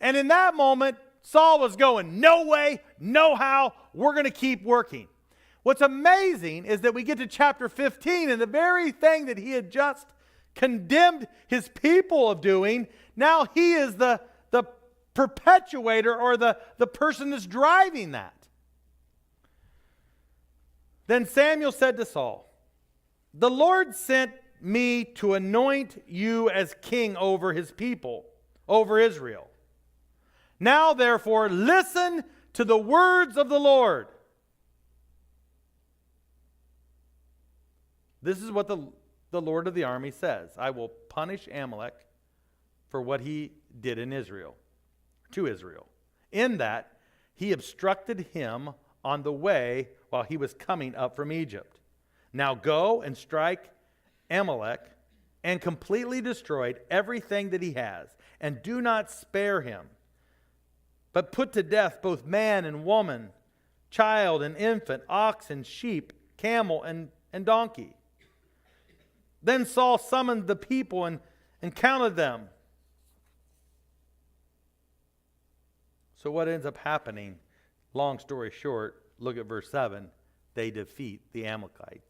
And in that moment, Saul was going, no way, no how, we're going to keep working. What's amazing is that we get to chapter 15, and the very thing that he had just condemned his people of doing, now he is the perpetuator or the person that's driving that. Then Samuel said to Saul, the Lord sent me to anoint you as king over his people, over Israel. Now, therefore, listen to the words of the Lord. This is what the Lord of the army says. I will punish Amalek for what he did in Israel, to Israel, in that he obstructed him on the way while he was coming up from Egypt. Now go and strike Amalek and completely destroy everything that he has, and do not spare him, but put to death both man and woman, child and infant, ox and sheep, camel and donkey. Then Saul summoned the people and counted them. So what ends up happening, long story short, look at verse 7, they defeat the Amalekites.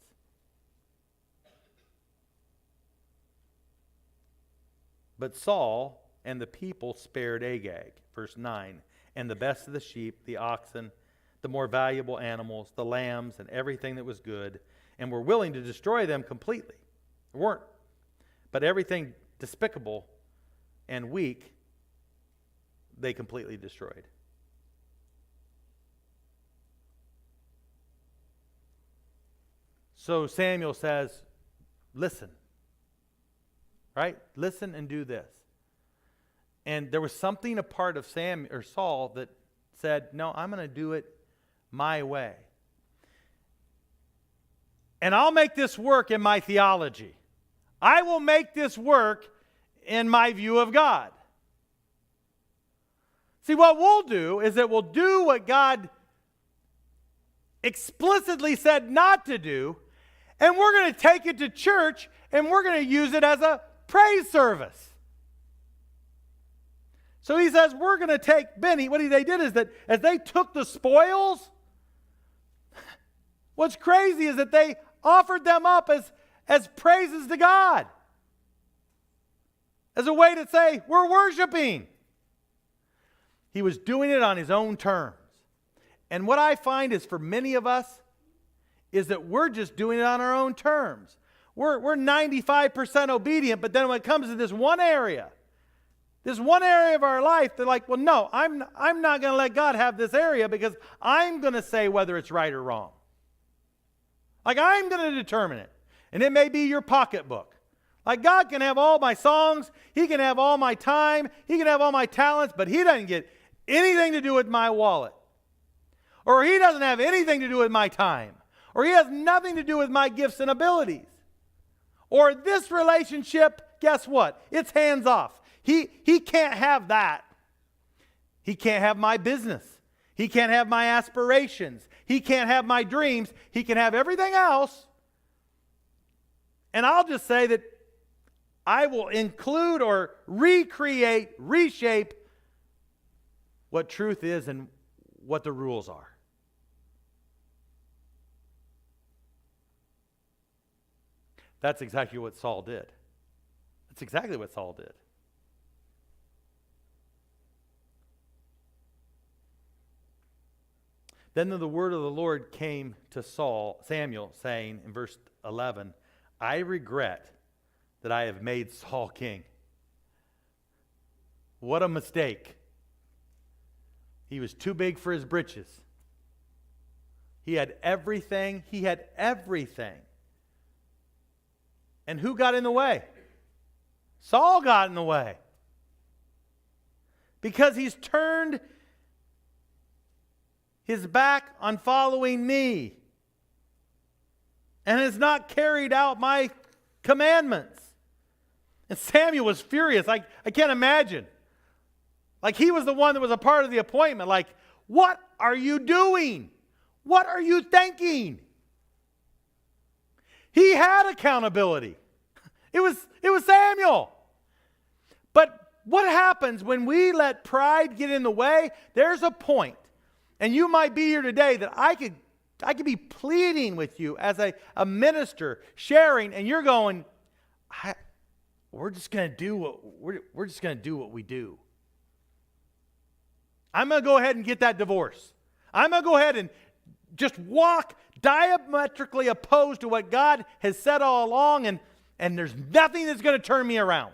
But Saul and the people spared Agag, verse 9, and the best of the sheep, the oxen, the more valuable animals, the lambs, and everything that was good, and were willing to destroy them completely. They weren't. But everything despicable and weak, they completely destroyed. So Samuel says, listen. Right? Listen and do this. And there was something a part of Saul that said, no, I'm going to do it my way. And I'll make this work in my theology. I will make this work in my view of God. See, what we'll do is that we'll do what God explicitly said not to do, and we're going to take it to church, and we're going to use it as a praise service. So he says, we're going to take Benny. What they did is that as they took the spoils, what's crazy is that they offered them up as praises to God. As a way to say, we're worshiping. He was doing it on his own terms. And what I find is for many of us is that we're just doing it on our own terms. We're 95% obedient, but then when it comes to this one area of our life, they're like, well, no, I'm not going to let God have this area because I'm going to say whether it's right or wrong. Like, I'm going to determine it. And it may be your pocketbook. Like, God can have all my songs, He can have all my time, He can have all my talents, but He doesn't get anything to do with my wallet. Or He doesn't have anything to do with my time. Or He has nothing to do with my gifts and abilities. Or this relationship, guess what? It's hands off. He can't have that. He can't have my business. He can't have my aspirations. He can't have my dreams. He can have everything else. And I'll just say that I will include or recreate, reshape what truth is and what the rules are. That's exactly what Saul did. That's exactly what Saul did. Then the word of the Lord came to Samuel, saying in verse 11, I regret that I have made Saul king. What a mistake. He was too big for his britches. He had everything. And who got in the way? Saul got in the way. Because he's turned his back on following me and has not carried out my commandments. And Samuel was furious. I can't imagine. Like he was the one that was a part of the appointment. Like, what are you doing? What are you thinking? He had accountability. It was Samuel. But what happens when we let pride get in the way? There's a point, and you might be here today that I could be pleading with you as a minister, sharing, and you're going, we're just going to do what we do. I'm going to go ahead and get that divorce. I'm going to go ahead and just walk diametrically opposed to what God has said all along, and there's nothing that's going to turn me around.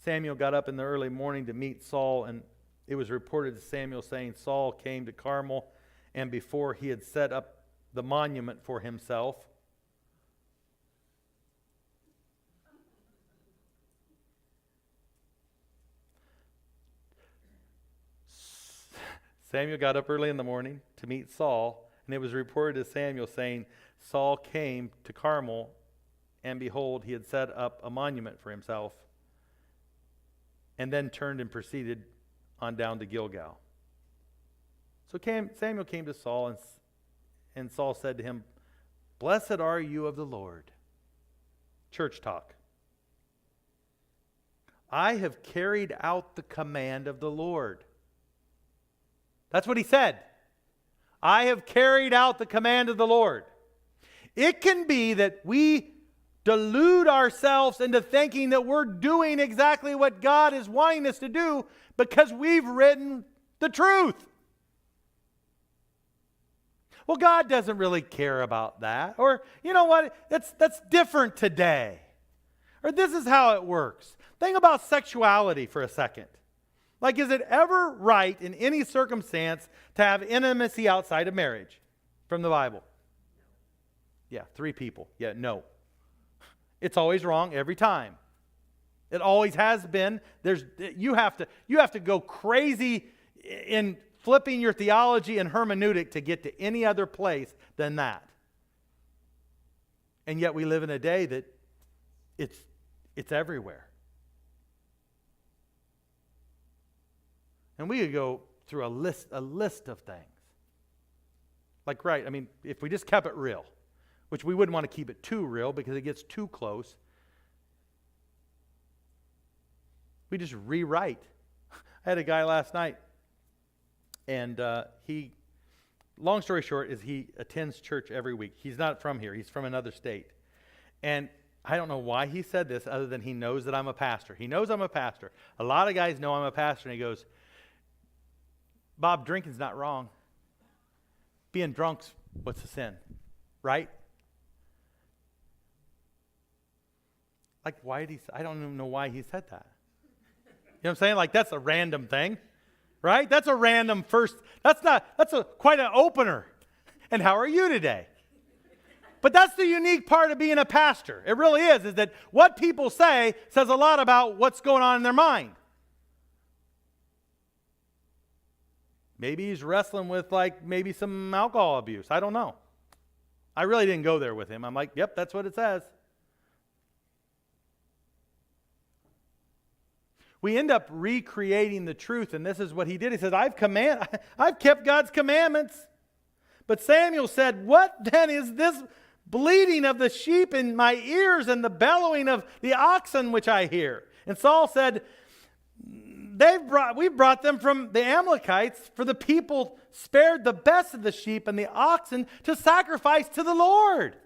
Samuel got up in the early morning to meet Saul, and it was reported to Samuel saying, Saul came to Carmel, and before he had set up the monument for himself, Samuel got up early in the morning to meet Saul, and it was reported to Samuel saying, Saul came to Carmel, and behold, he had set up a monument for himself, and then turned and proceeded on down to Gilgal. So Samuel came to Saul, and Saul said to him, Blessed are you of the Lord. Church talk. I have carried out the command of the Lord. That's what he said. I have carried out the command of the Lord. It can be that we delude ourselves into thinking that we're doing exactly what God is wanting us to do because we've written the truth. Well, God doesn't really care about that. Or, you know what, that's different today. Or this is how it works. Think about sexuality for a second. Like, is it ever right in any circumstance to have intimacy outside of marriage from the Bible? Yeah, 3 people. Yeah, no. It's always wrong every time. It always has been. You have to go crazy in flipping your theology and hermeneutic to get to any other place than that. And yet we live in a day that it's everywhere. And we could go through a list of things. Like, right, I mean, if we just kept it real, which we wouldn't want to keep it too real because it gets too close, we just rewrite. I had a guy last night, and long story short, is he attends church every week. He's not from here. He's from another state. And I don't know why he said this other than he knows that I'm a pastor. He knows I'm a pastor. A lot of guys know I'm a pastor, and he goes, Bob, drinking's not wrong. Being drunk's what's the sin, right? Like, I don't even know why he said that. You know what I'm saying? Like, that's a random thing, right? That's a random first, that's quite an opener. And how are you today? But that's the unique part of being a pastor. It really is that what people say says a lot about what's going on in their mind. Maybe he's wrestling with maybe some alcohol abuse. I don't know. I really didn't go there with him. I'm like, yep, that's what it says. We end up recreating the truth, and this is what he did. He says, I've kept God's commandments. But Samuel said, what then is this bleating of the sheep in my ears and the bellowing of the oxen which I hear? And Saul said, we brought them from the Amalekites, for the people spared the best of the sheep and the oxen to sacrifice to the Lord.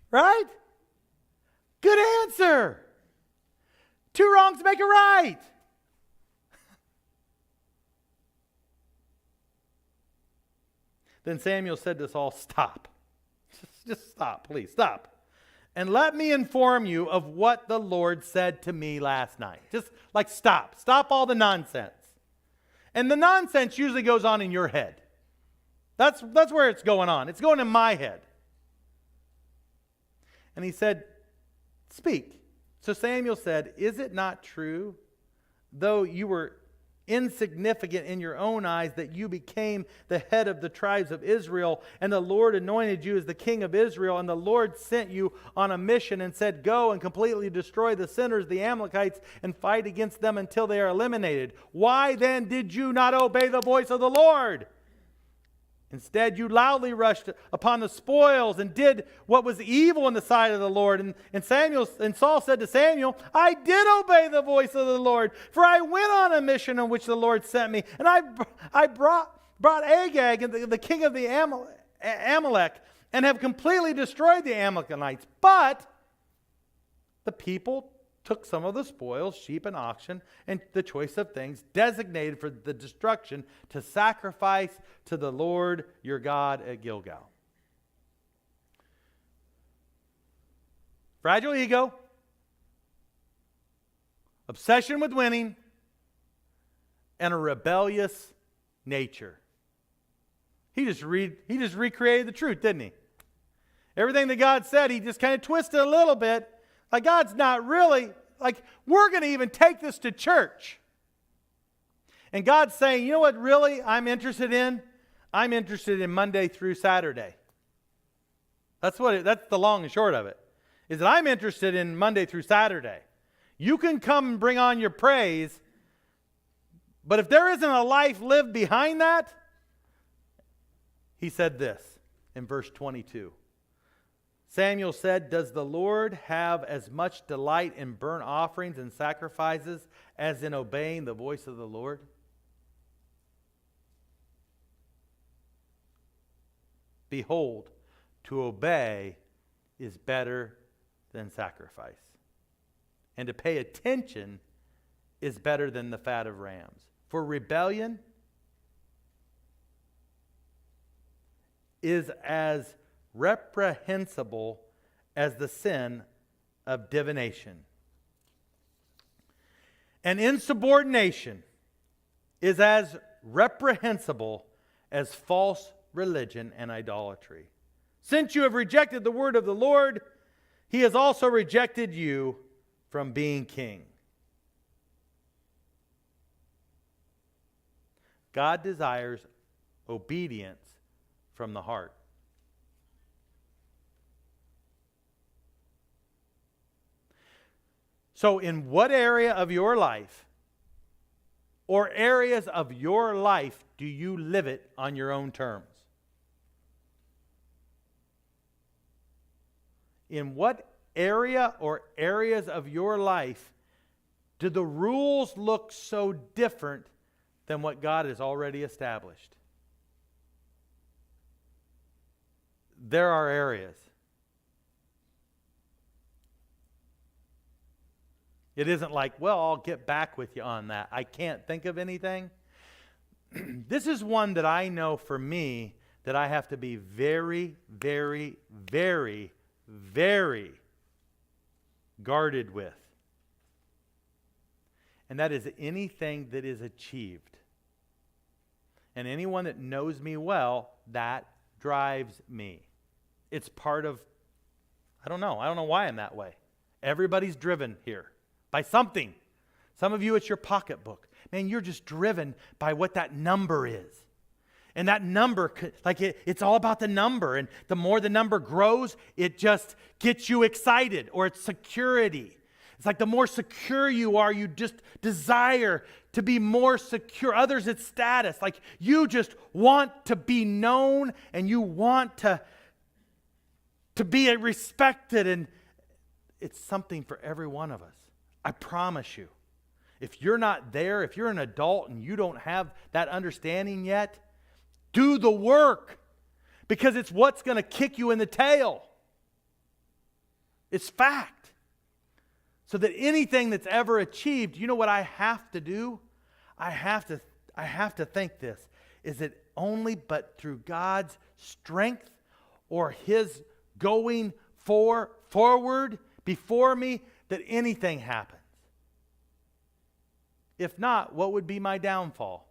Right? Good answer. 2 wrongs make a right. Then Samuel said to Saul, stop. Just stop, please, stop. And let me inform you of what the Lord said to me last night. Just stop. Stop all the nonsense. And the nonsense usually goes on in your head. That's where it's going on. It's going in my head. And he said, speak. So Samuel said, is it not true, though you were insignificant in your own eyes, that you became the head of the tribes of Israel, and the Lord anointed you as the king of Israel, and the Lord sent you on a mission and said, go and completely destroy the sinners, the Amalekites, and fight against them until they are eliminated. Why then did you not obey the voice of the Lord? Instead, you loudly rushed upon the spoils and did what was evil in the sight of the Lord. And Saul said to Samuel, I did obey the voice of the Lord, for I went on a mission on which the Lord sent me. And I brought Agag, the king of the Amalek, and have completely destroyed the Amalekites. But the people took some of the spoils, sheep and oxen, and the choice of things designated for the destruction to sacrifice to the Lord your God at Gilgal. Fragile ego, obsession with winning, and a rebellious nature. He just recreated the truth, didn't he? Everything that God said, he just kind of twisted a little bit. Like God's not really, like we're going to even take this to church. And God's saying, you know what really I'm interested in? I'm interested in Monday through Saturday. That's the long and short of it. Is that I'm interested in Monday through Saturday. You can come and bring on your praise, but if there isn't a life lived behind that, he said this in verse 22. Samuel said, does the Lord have as much delight in burnt offerings and sacrifices as in obeying the voice of the Lord? Behold, to obey is better than sacrifice, and to pay attention is better than the fat of rams. For rebellion is as reprehensible as the sin of divination. And insubordination is as reprehensible as false religion and idolatry. Since you have rejected the word of the Lord, he has also rejected you from being king. God desires obedience from the heart. So in what area of your life or areas of your life do you live it on your own terms? In what area or areas of your life do the rules look so different than what God has already established? There are areas. It isn't like, well, I'll get back with you on that. I can't think of anything. This is one that I know for me that I have to be very, very, very, very guarded with. And that is anything that is achieved. And anyone that knows me well, that drives me. It's part of, I don't know why I'm that way. Everybody's driven here by something. Some of you, it's your pocketbook. Man, you're just driven by what that number is. And that number, it's all about the number. And the more the number grows, it just gets you excited. Or it's security. It's like the more secure you are, you just desire to be more secure. Others, it's status. Like you just want to be known and you want to be respected. And it's something for every one of us. I promise you. If you're not there, if you're an adult and you don't have that understanding yet, do the work, because it's what's going to kick you in the tail. It's fact. So that anything that's ever achieved, you know what I have to do? I have to think this. Is it only but through God's strength or His going forward before me that anything happens? If not, what would be my downfall?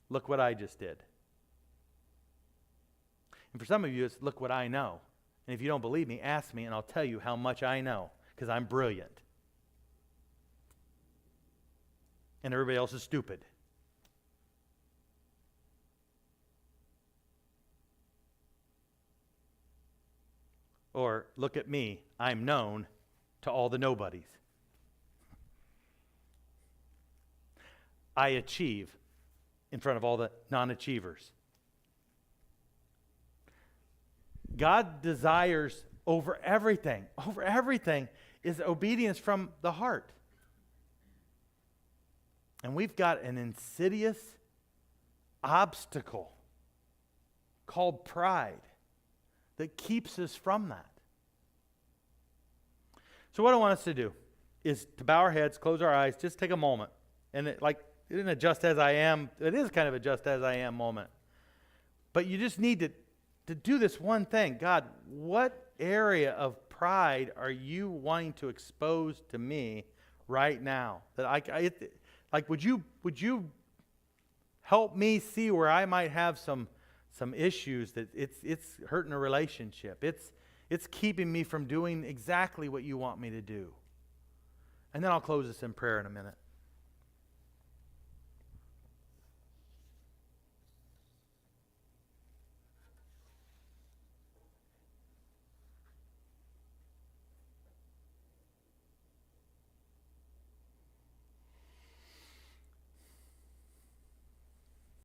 Look what I just did. And for some of you, it's look what I know. And if you don't believe me, ask me and I'll tell you how much I know, because I'm brilliant. And everybody else is stupid. Or look at me, I'm known to all the nobodies. I achieve in front of all the non-achievers. God desires over everything is obedience from the heart. And we've got an insidious obstacle called pride that keeps us from that. So what I want us to do is to bow our heads, close our eyes, just take a moment. And it isn't a just as I am, it is kind of a just as I am moment. But you just need to do this one thing. God, what area of pride are you wanting to expose to me right now? That would you help me see where I might have some issues that it's hurting a relationship. It's keeping me from doing exactly what you want me to do. And then I'll close this in prayer in a minute.